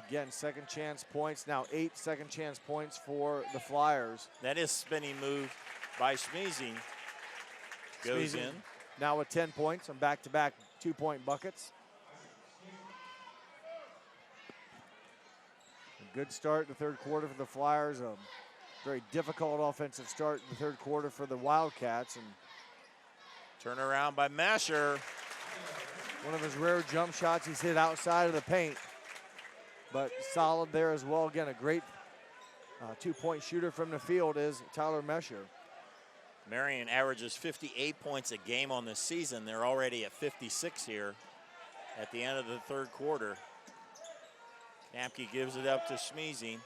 Again, second chance points, now 8 second chance points for the Flyers. That is spinning move by Schmeezing. Goes in. Now with 10 points on back-to-back 2-point buckets. A good start in the third quarter for the Flyers. A very difficult offensive start in the third quarter for the Wildcats. And turnaround by Masher. One of his rare jump shots he's hit outside of the paint, but solid there as well. Again, a great 2-point shooter from the field is Tyler Mesher. Marion averages 58 points a game on this season. They're already at 56 here at the end of the third quarter. Knapke gives it up to Schmeezing.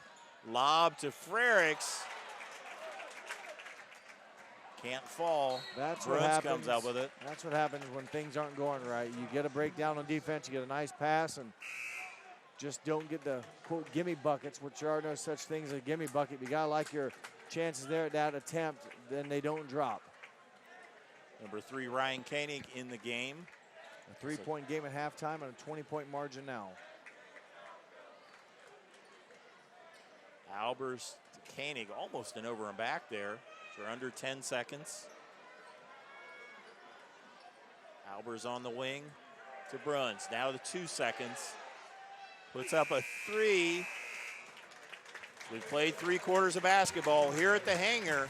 Lob to Frericks. Can't fall. That's what Bruns happens. comes out with it. That's what happens when things aren't going right. You get a breakdown on defense, you get a nice pass, and just don't get the, quote, gimme buckets, which are no such thing as a gimme bucket. You gotta like your chances there at that attempt, then they don't drop. Number 3, Ryan Koenig in the game. A 3-point game at halftime and a 20-point margin now. Albers to Koenig, almost an over and back there. For under 10 seconds. Albers on the wing to Bruns. Now to 2 seconds. Puts up a 3. We've played 3 quarters of basketball here at the hangar.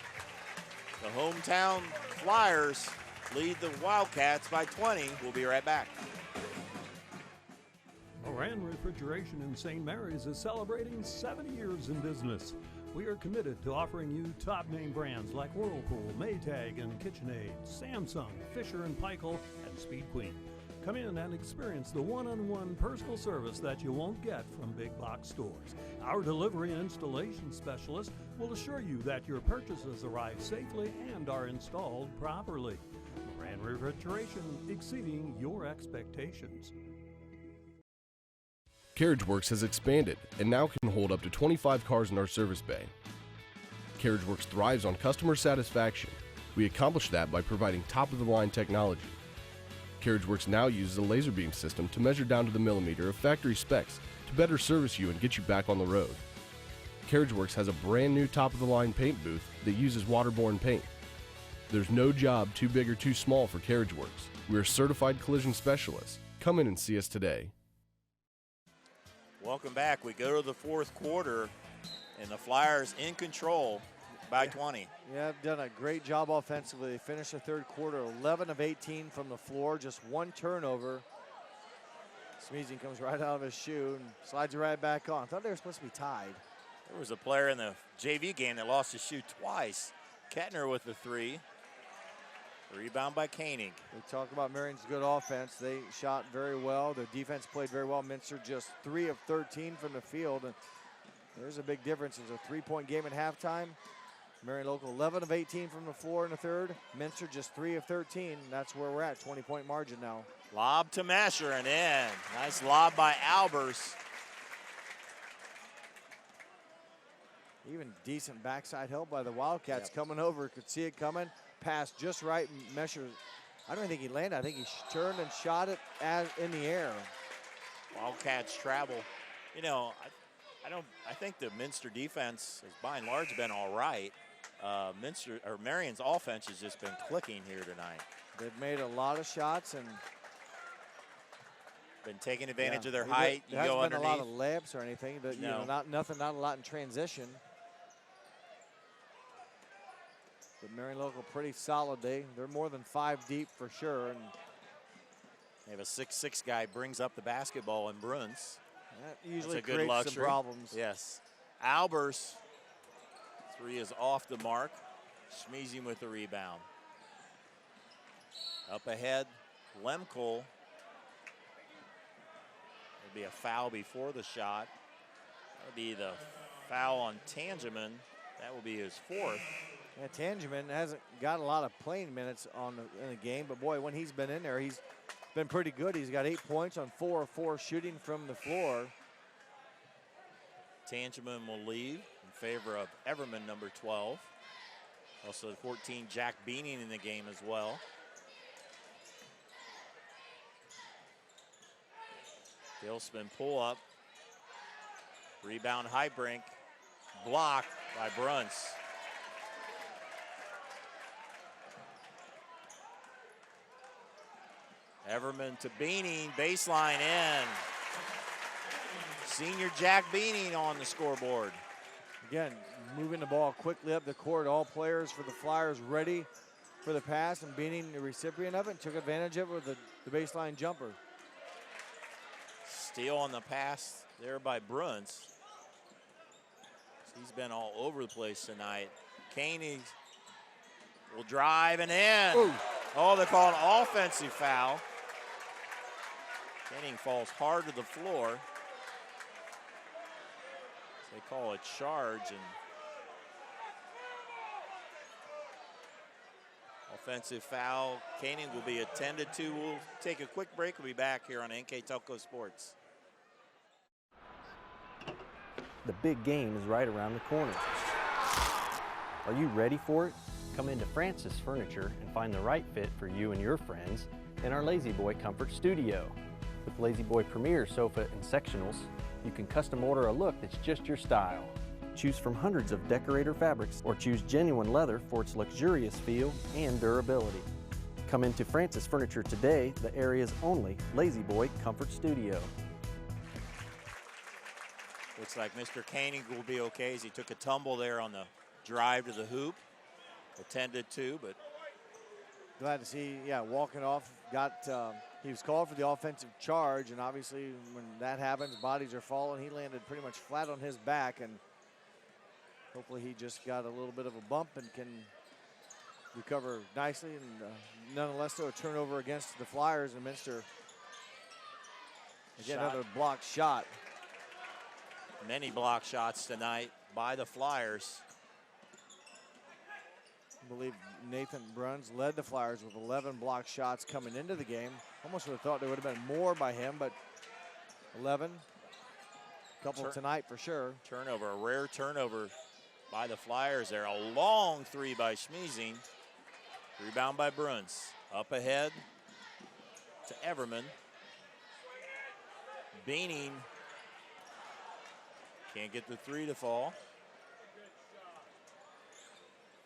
The hometown Flyers lead the Wildcats by 20. We'll be right back. Moran Refrigeration in St. Mary's is celebrating 70 years in business. We are committed to offering you top name brands like Whirlpool, Maytag, and KitchenAid, Samsung, Fisher & Paykel, and Speed Queen. Come in and experience the one-on-one personal service that you won't get from big box stores. Our delivery and installation specialist will assure you that your purchases arrive safely and are installed properly. Moran Refrigeration, exceeding your expectations. CarriageWorks has expanded and now can hold up to 25 cars in our service bay. CarriageWorks thrives on customer satisfaction. We accomplish that by providing top-of-the-line technology. CarriageWorks now uses a laser beam system to measure down to the millimeter of factory specs to better service you and get you back on the road. CarriageWorks has a brand new top-of-the-line paint booth that uses waterborne paint. There's no job too big or too small for CarriageWorks. We're certified collision specialists. Come in and see us today. Welcome back. We go to the fourth quarter, and the Flyers in control by 20. Yeah, done a great job offensively. They finished the third quarter 11 of 18 from the floor, just 1 turnover. Schmeezing comes right out of his shoe and slides it right back on. I thought they were supposed to be tied. There was a player in the JV game that lost his shoe twice. Kettner with the 3. Rebound by Koenig. We talk about Marion's good offense. They shot very well. Their defense played very well. Minster just 3 of 13 from the field. And there's a big difference. It's a 3-point game at halftime. Marion Local 11 of 18 from the floor in the third. Minster just 3 of 13. That's where we're at, 20-point margin now. Lob to Masher and in. Nice lob by Albers. Even decent backside help by the Wildcats coming over. Could see it coming. Pass just right. Mesher, I don't think he landed. I think he turned and shot it in the air. Wildcats travel. You know, I think the Minster defense has by and large been all right. Marion's offense has just been clicking here tonight. They've made a lot of shots, and Been taking advantage of their height. There hasn't been a lot of layups or anything. But, no. not a lot in transition. But Marion Local pretty solid. They're more than 5 deep for sure. And they have a 6'6" guy brings up the basketball in Bruns. That usually That's a good creates luxury. some problems. Yes. Albers, 3 is off the mark. Schmeezing with the rebound. Up ahead, Lemkel. There'll be a foul before the shot. That'll be the foul on Tangeman. That will be his 4th. Yeah, Tangeman hasn't got a lot of playing minutes in the game, but boy, when he's been in there, he's been pretty good. He's got 8 points on 4 of 4 shooting from the floor. Tangeman will leave in favor of Everman, number 12. Also 14, Jack Beaning in the game as well. Gilspin pull up. Rebound Highbrink. Blocked by Bruns. Everman to Beaning, baseline in. Senior Jack Beaning on the scoreboard. Again, moving the ball quickly up the court. All players for the Flyers ready for the pass, and Beaning, the recipient of it, took advantage of it with the baseline jumper. Steal on the pass there by Bruns. He's been all over the place tonight. Koenig will drive and in. Ooh. Oh, they call an offensive foul. Koenig falls hard to the floor. They call a charge, and offensive foul. Koenig will be attended to. We'll take a quick break. We'll be back here on NKTelco Sports. The big game is right around the corner. Are you ready for it? Come into Francis Furniture and find the right fit for you and your friends in our Lazy Boy Comfort Studio. With Lazy Boy Premier sofa and sectionals, you can custom order a look that's just your style. Choose from hundreds of decorator fabrics or choose genuine leather for its luxurious feel and durability. Come into Francis Furniture today, the area's only Lazy Boy Comfort Studio. Looks like Mr. Koenig will be okay as he took a tumble there on the drive to the hoop. Attended to, but glad to see, walking off, he was called for the offensive charge, and obviously when that happens, bodies are falling. He landed pretty much flat on his back, and hopefully he just got a little bit of a bump and can recover nicely, and nonetheless, though, a turnover against the Flyers in Minster. Again, another blocked shot. Many block shots tonight by the Flyers. I believe Nathan Bruns led the Flyers with 11 block shots coming into the game. Almost would have thought there would have been more by him, but 11. A couple tonight for sure. Turnover, a rare turnover by the Flyers there. A long 3 by Schmeezing. Rebound by Bruns. Up ahead to Everman. Beaning can't get the 3 to fall.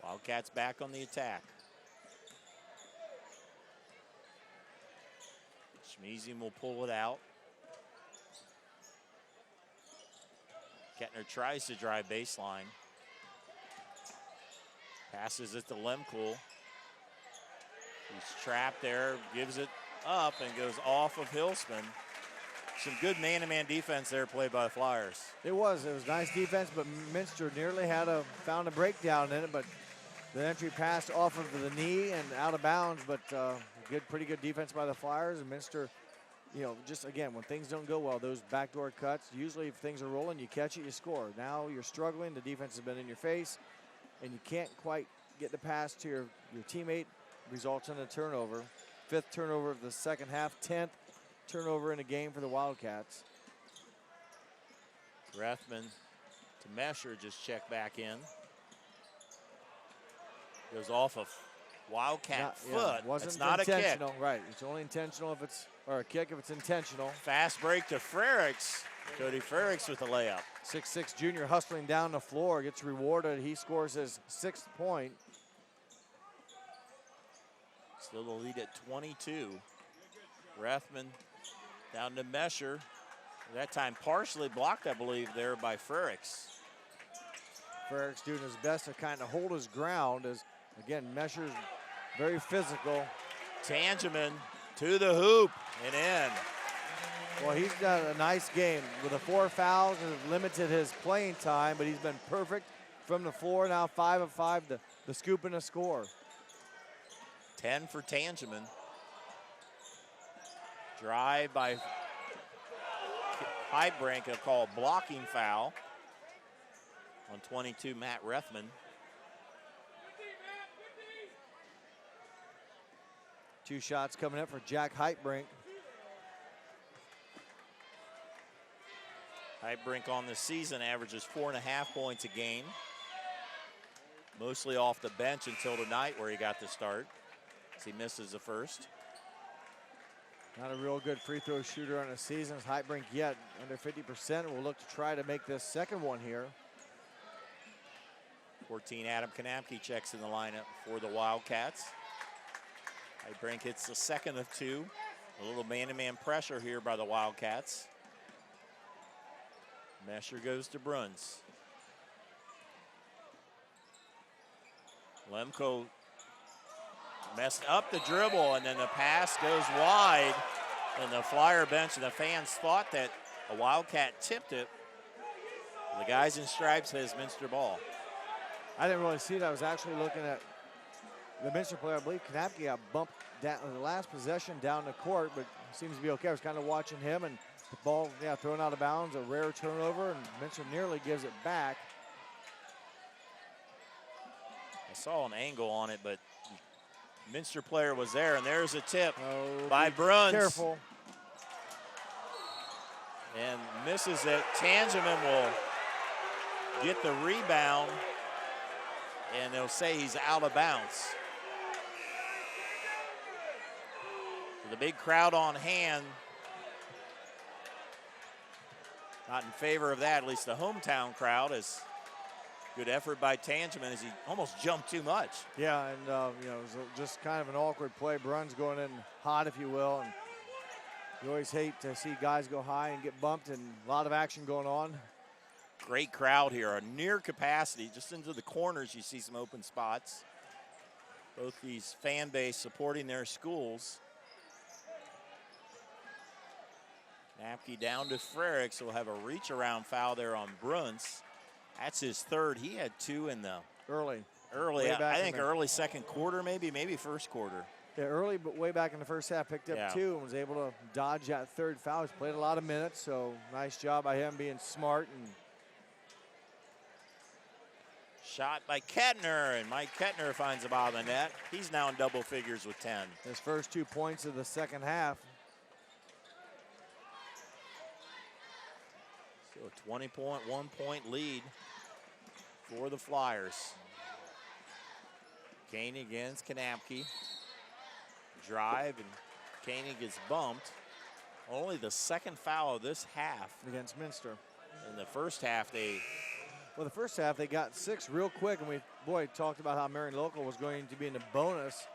Wildcats back on the attack. Schmeezing will pull it out. Kettner tries to drive baseline. Passes it to Lemkel. He's trapped there, gives it up and goes off of Hilsman. Some good man-to-man defense there played by the Flyers. It was nice defense, but Minster nearly found a breakdown in it, but the entry pass off of the knee and out of bounds, but pretty good defense by the Flyers. And Minster, just again, when things don't go well, those backdoor cuts, usually if things are rolling, you catch it, you score. Now you're struggling, the defense has been in your face, and you can't quite get the pass to your teammate, results in a turnover. 5th turnover of the second half, 10th turnover in a game for the Wildcats. Rathman to Mesher, just check back in. Goes off of Wildcat foot. Wasn't it's not a kick. Right, it's only intentional if it's, or a kick if it's intentional. Fast break to Frericks. Cody Frericks with a layup. 6'6" junior hustling down the floor, gets rewarded. He scores his 6th point. Still the lead at 22. Rathman Down to Mesher. That time partially blocked, I believe, there by Frericks. Frericks doing his best to kind of hold his ground as, again, Mesher's very physical. Tangeman to the hoop and in. Well, he's done a nice game. With the 4 fouls, has limited his playing time, but he's been perfect from the floor. Now 5 of 5, the scoop and a score. 10 for Tangeman. Drive by Heitbrink, a call blocking foul on 22, Matt Rethman. Two shots coming up for Jack Heitbrink. Heitbrink on the season averages 4.5 points a game. Mostly off the bench until tonight where he got the start, as he misses the first. Not a real good free throw shooter on the season. Heitbrink yet under 50%. We'll look to try to make this second one here. 14, Adam Kanapke checks in the lineup for the Wildcats. Heitbrink hits the second of 2. A little man-to-man pressure here by the Wildcats. Mesher goes to Bruns. Lemko messed up the dribble, and then the pass goes wide. And the Flyer bench and the fans thought that a Wildcat tipped it. The guys in stripes says Minster ball. I didn't really see it. I was actually looking at the Minster player. I believe Kanapke got bumped down in the last possession down the court, but seems to be okay. I was kind of watching him, and the ball, thrown out of bounds, a rare turnover, and Minster nearly gives it back. I saw an angle on it, but Minster player was there, and there's a tip by Bruns. Careful. And misses it. Tangeman will get the rebound, and they'll say he's out of bounds. The big crowd on hand, not in favor of that, at least the hometown crowd. Is good effort by Tangeman as he almost jumped too much. Yeah, and it was just kind of an awkward play. Bruns going in hot, if you will, and you always hate to see guys go high and get bumped, and a lot of action going on. Great crowd here, a near capacity, just into the corners you see some open spots. Both these fan base supporting their schools. Napke down to Frericks, will have a reach around foul there on Bruns. That's his third. He had 2 in the early, I think early second quarter, maybe first quarter. Yeah, early, but way back in the first half, picked up 2 and was able to dodge that third foul. He's played a lot of minutes, so nice job by him being smart. And shot by Kettner, and Mike Kettner finds the bottom of the net. He's now in double figures with 10. His first 2 points of the second half. So a 1-point lead for the Flyers. Koenig against Kanapke. Drive, and Koenig gets bumped. Only the second foul of this half. Against Minster. In the first half, Well, the first half, they got 6 real quick, and we talked about how Marion Local was going to be in the bonus.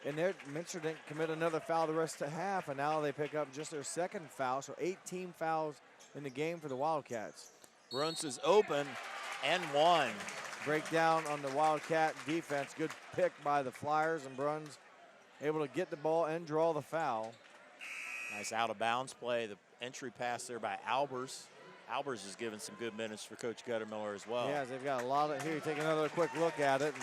And Minster didn't commit another foul the rest of the half, and now they pick up just their second foul, so 18 fouls in the game for the Wildcats. Bruns is open and 1. Breakdown on the Wildcat defense. Good pick by the Flyers, and Bruns able to get the ball and draw the foul. Nice out of bounds play. The entry pass there by Albers. Albers has given some good minutes for Coach Guttermiller as well. Yeah, they've got a lot of, here, take another quick look at it.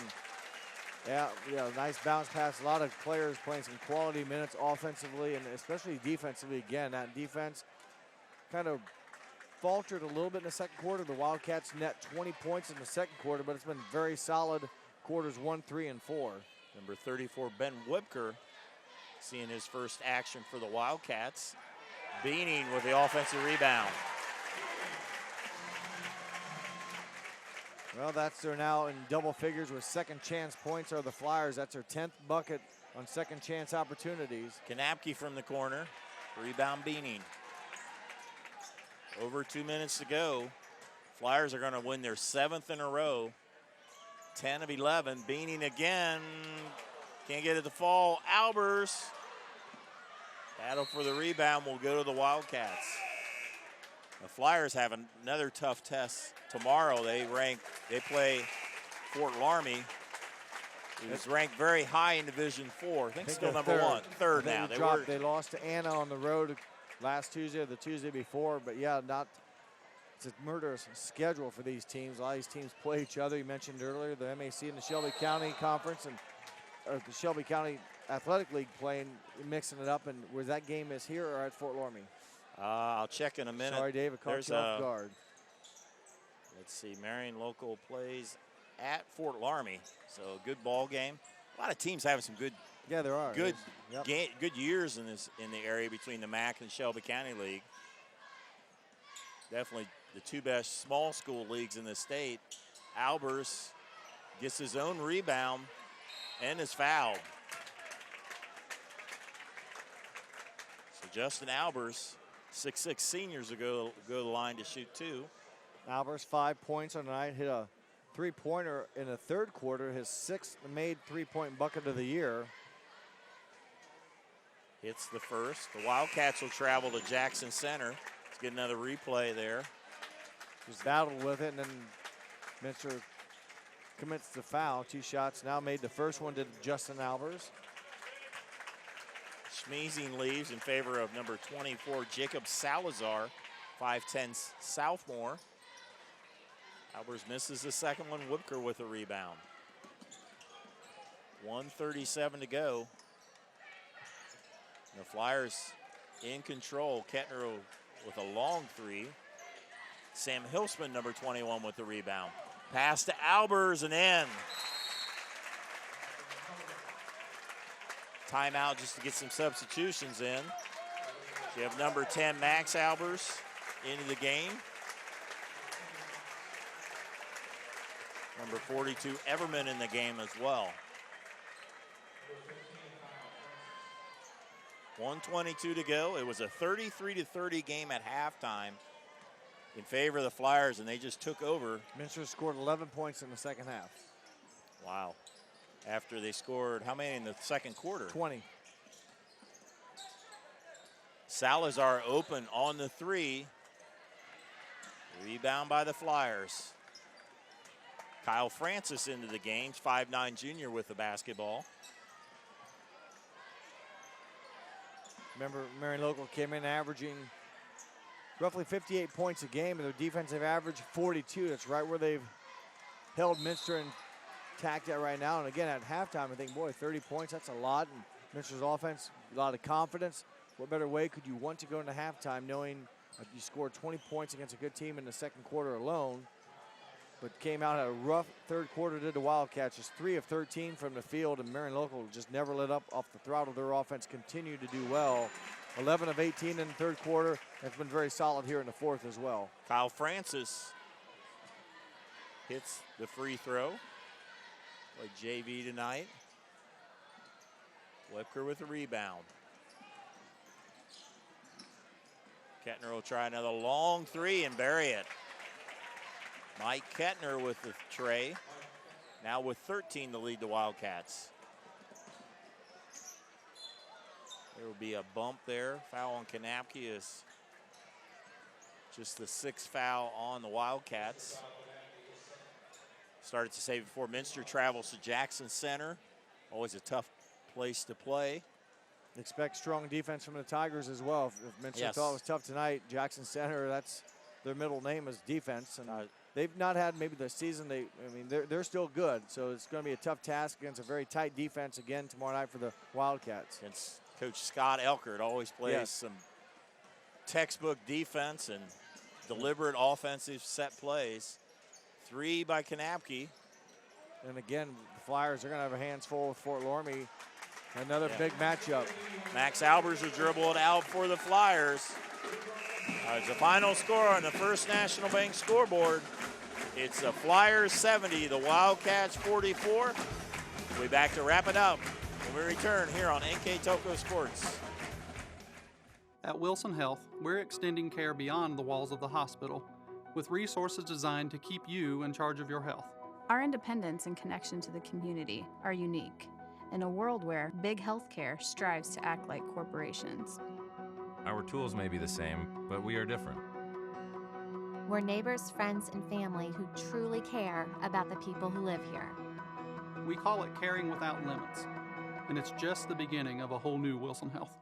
And nice bounce pass. A lot of players playing some quality minutes offensively and especially defensively. Again, that defense kind of faltered a little bit in the second quarter. The Wildcats net 20 points in the second quarter, but it's been very solid quarters 1, 3, and 4. Number 34, Ben Whipker, seeing his first action for the Wildcats. Beaning with the offensive rebound. Well, they're now in double figures with second chance points are the Flyers. That's their 10th bucket on second chance opportunities. Kanapke from the corner, rebound Beaning. Over 2 minutes to go. Flyers are going to win their 7th in a row. 10 of 11, Beaning again. Can't get it to fall. Albers. Battle for the rebound will go to the Wildcats. The Flyers have another tough test tomorrow. They play Fort Laarmy, who's ranked very high in Division 4. I think still number third now. They lost to Anna on the road last Tuesday or the Tuesday before, but yeah, it's a murderous schedule for these teams. A lot of these teams play each other. You mentioned earlier the MAC and the Shelby County Conference or the Shelby County Athletic League playing, mixing it up. And where that game is here or at Fort Laarmy? I'll check in a minute. Sorry, Dave, I caught you off guard. Let's see, Marion local plays at Fort Laarmy, so a good ball game. A lot of teams having some good, there are good years in the area between the MAC and Shelby County League. Definitely the two best small school leagues in the state. Albers gets his own rebound and is fouled. So Justin Albers, 6'6" seniors go to the line to shoot two. Albers 5 points on the night, hit a three-pointer in the third quarter, his sixth made three-point bucket of the year. Hits the first. The Wildcats will travel to Jackson Center. Let's get another replay there. Just battled with it, and then Minster commits the foul. 2 shots now made. The first one to Justin Albers. Schmeezing leaves in favor of number 24, Jacob Salazar, 5'10" sophomore. Albers misses the second one. Whipker with a rebound. 1:37 to go. The Flyers in control. Kettner with a long three. Sam Hilsman, number 21, with the rebound. Pass to Albers and in. Timeout just to get some substitutions in. So you have number 10, Max Albers, into the game. Number 42, Everman, in the game as well. 1:22 to go. It was a 33-30 game at halftime in favor of the Flyers, and they just took over. Minster scored 11 points in the second half. Wow. After they scored, how many in the second quarter? 20. Salazar open on the three. Rebound by the Flyers. Kyle Francis into the game, 5'9" junior with the basketball. Remember, Marion Local came in averaging roughly 58 points a game, and their defensive average 42. That's right where they've held Minster intact at right now. And again, at halftime, I think, boy, 30 points, that's a lot. And Minster's offense, a lot of confidence. What better way could you want to go into halftime knowing you scored 20 points against a good team in the second quarter alone, but came out at a rough third quarter, did the Wildcats. Just 3 of 13 from the field, and Marion Local just never let up off the throttle. Their offense continued to do well. 11 of 18 in the third quarter. Has been very solid here in the fourth as well. Kyle Francis hits the free throw. Like JV tonight. Whipker with a rebound. Kettner will try another long three and bury it. Mike Kettner with the tray. Now with 13 to lead the Wildcats. There will be a bump there. Foul on Kanapke is just the 6th foul on the Wildcats. Started to say before, Minster travels to Jackson Center. Always a tough place to play. Expect strong defense from the Tigers as well. If Minster thought it was tough tonight, Jackson Center, that's their middle name is defense. And they've not had maybe the season. They're still good. So it's going to be a tough task against a very tight defense again tomorrow night for the Wildcats. Against Coach Scott Elkert always plays some textbook defense and deliberate offensive set plays. 3 by Kanapke. And again, the Flyers are going to have their hands full with Fort Laarmy. Another big matchup. Max Albers will dribble it out for the Flyers. It's the final score on the First National Bank scoreboard. It's the Flyers 70, the Wildcats 44. We'll be back to wrap it up when we return here on NKTelco Sports. At Wilson Health, we're extending care beyond the walls of the hospital with resources designed to keep you in charge of your health. Our independence and connection to the community are unique, in a world where big healthcare strives to act like corporations. Our tools may be the same, but we are different. We're neighbors, friends, and family who truly care about the people who live here. We call it caring without limits, and it's just the beginning of a whole new Wilson Health.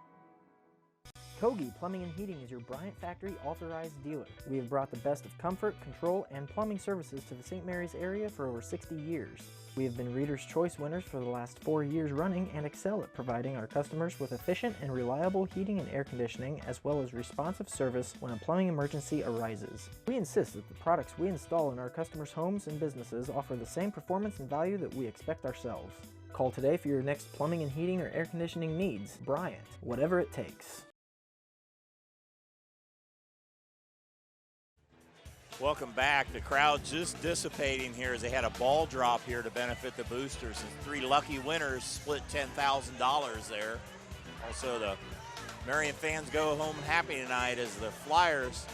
Kogi Plumbing and Heating is your Bryant Factory authorized dealer. We have brought the best of comfort, control, and plumbing services to the St. Mary's area for over 60 years. We have been Reader's Choice winners for the last 4 years running and excel at providing our customers with efficient and reliable heating and air conditioning, as well as responsive service when a plumbing emergency arises. We insist that the products we install in our customers' homes and businesses offer the same performance and value that we expect ourselves. Call today for your next plumbing and heating or air conditioning needs. Bryant, whatever it takes. Welcome back. The crowd just dissipating here as they had a ball drop here to benefit the boosters. And 3 lucky winners split $10,000 there. Also, the Marion fans go home happy tonight as the Flyers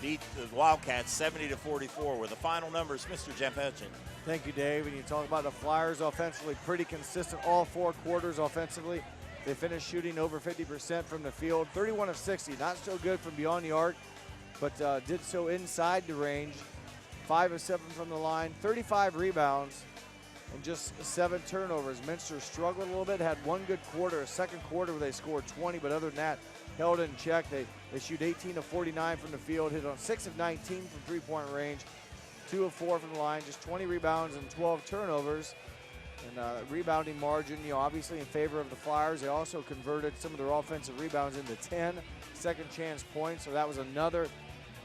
beat the Wildcats 70-44 with the final numbers. Mr. Jempetchin. Thank you, Dave. And you talk about the Flyers offensively, pretty consistent all 4 quarters offensively. They finished shooting over 50% from the field, 31 of 60. Not so good from beyond the arc, but did so inside the range. 5 of 7 from the line, 35 rebounds, and just 7 turnovers. Minster struggled a little bit, had one good quarter, a second quarter where they scored 20, but other than that, held in check. They shoot 18 of 49 from the field, hit on 6 of 19 from three-point range, 2 of 4 from the line, just 20 rebounds and 12 turnovers. And rebounding margin, obviously in favor of the Flyers. They also converted some of their offensive rebounds into 10 second chance points, so that was another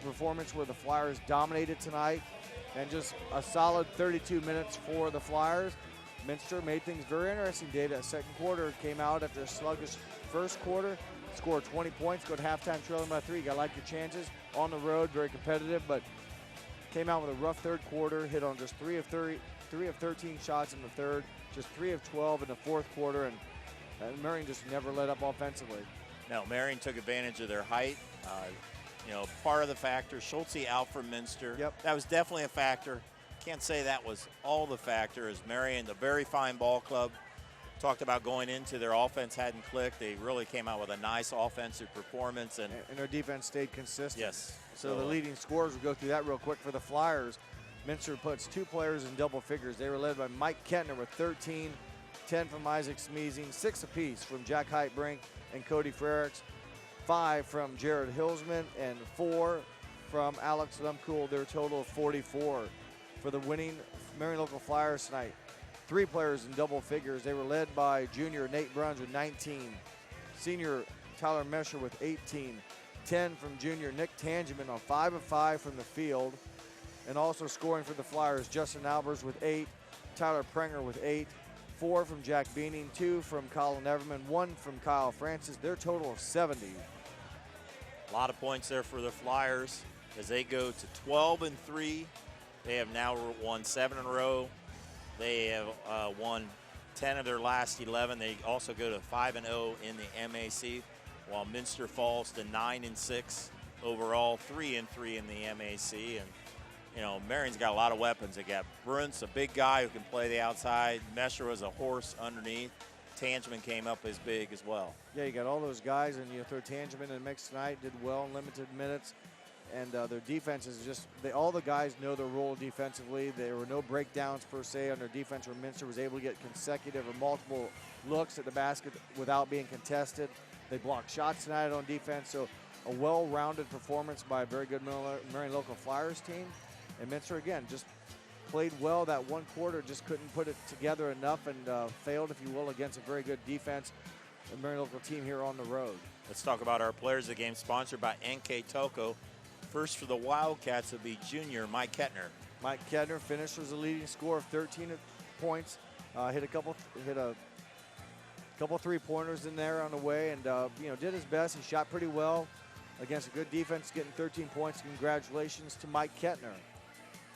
performance where the Flyers dominated tonight, and just a solid 32 minutes for the Flyers. Minster made things very interesting, Dave. That second quarter came out after a sluggish first quarter, scored 20 points, go to halftime trailing by 3. You gotta like your chances on the road, very competitive, but came out with a rough third quarter, hit on just 3 of 13 shots in the third, just 3 of 12 in the fourth quarter, and Marion just never let up offensively. No, Marion took advantage of their height. Part of the factor, Schultze out for Minster. Yep. That was definitely a factor. Can't say that was all the factor, as Marion, the very fine ball club, talked about going into their offense hadn't clicked. They really came out with a nice offensive performance. And their defense stayed consistent. Yes. So the leading scorers, we'll go through that real quick for the Flyers. Minster puts 2 players in double figures. They were led by Mike Kettner with 13, 10 from Isaac Smeezing, 6 apiece from Jack Heitbrink and Cody Frericks, 5 from Jared Hilsman, and 4 from Alex Lemkool. Their total of 44 for the winning Marion local Flyers tonight. 3 players in double figures. They were led by junior Nate Bruns with 19, senior Tyler Mesher with 18, 10 from junior Nick Tangeman on 5 of 5 from the field, and also scoring for the Flyers, Justin Albers with 8, Tyler Prenger with 8, 4 from Jack Beaning, 2 from Colin Everman, 1 from Kyle Francis. Their total of 70. A lot of points there for the Flyers as they go to 12-3. They have now won 7 in a row. They have won 10 of their last 11. They also go to 5-0 in the MAC, while Minster falls to 9-6 overall, 3-3 in the MAC. And Marion's got a lot of weapons. They got Bruns, a big guy who can play the outside. Mesher was a horse underneath. Tangeman came up as big as well. Yeah, you got all those guys, and you throw Tangeman in the mix tonight, did well in limited minutes. And their defense is just, all the guys know their role defensively. There were no breakdowns per se on their defense where Minster was able to get consecutive or multiple looks at the basket without being contested. They blocked shots tonight on defense, so a well-rounded performance by a very good Marion local Flyers team. And Minster, again, just played well that one quarter, just couldn't put it together enough, and failed, if you will, against a very good defense, the Marion local team here on the road. Let's talk about our players of the game, sponsored by NKTelco. First for the Wildcats will be junior Mike Kettner. Mike Kettner finished as a leading scorer of 13 points, hit a couple three-pointers in there on the way, and did his best. He shot pretty well against a good defense, getting 13 points. Congratulations to Mike Kettner.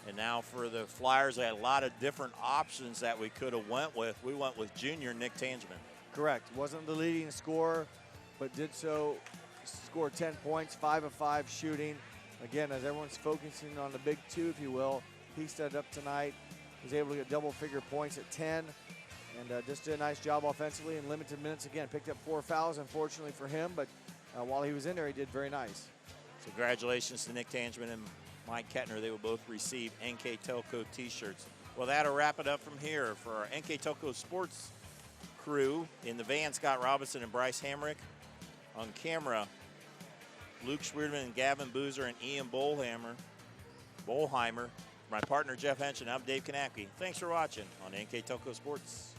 And now for the Flyers, they had a lot of different options that we could have went with. We went with junior Nick Tangeman. Correct. Wasn't the leading scorer, but did so, scored 10 points, 5 of 5 shooting. Again, as everyone's focusing on the big 2, if you will, he stepped up tonight. Was able to get double-figure points at 10, and just did a nice job offensively in limited minutes. Again, picked up 4 fouls, unfortunately for him, but while he was in there, he did very nice. So congratulations to Nick Tangeman and Mike Kettner. They will both receive NKTelco t-shirts. Well, that'll wrap it up from here for our NKTelco sports crew. In the van, Scott Robinson and Bryce Hamrick. On camera, Luke Schwierdeman and Gavin Boozer and Ian Bolheimer. My partner, Jeff Henson. I'm Dave Kanapke. Thanks for watching on NKTelco Sports.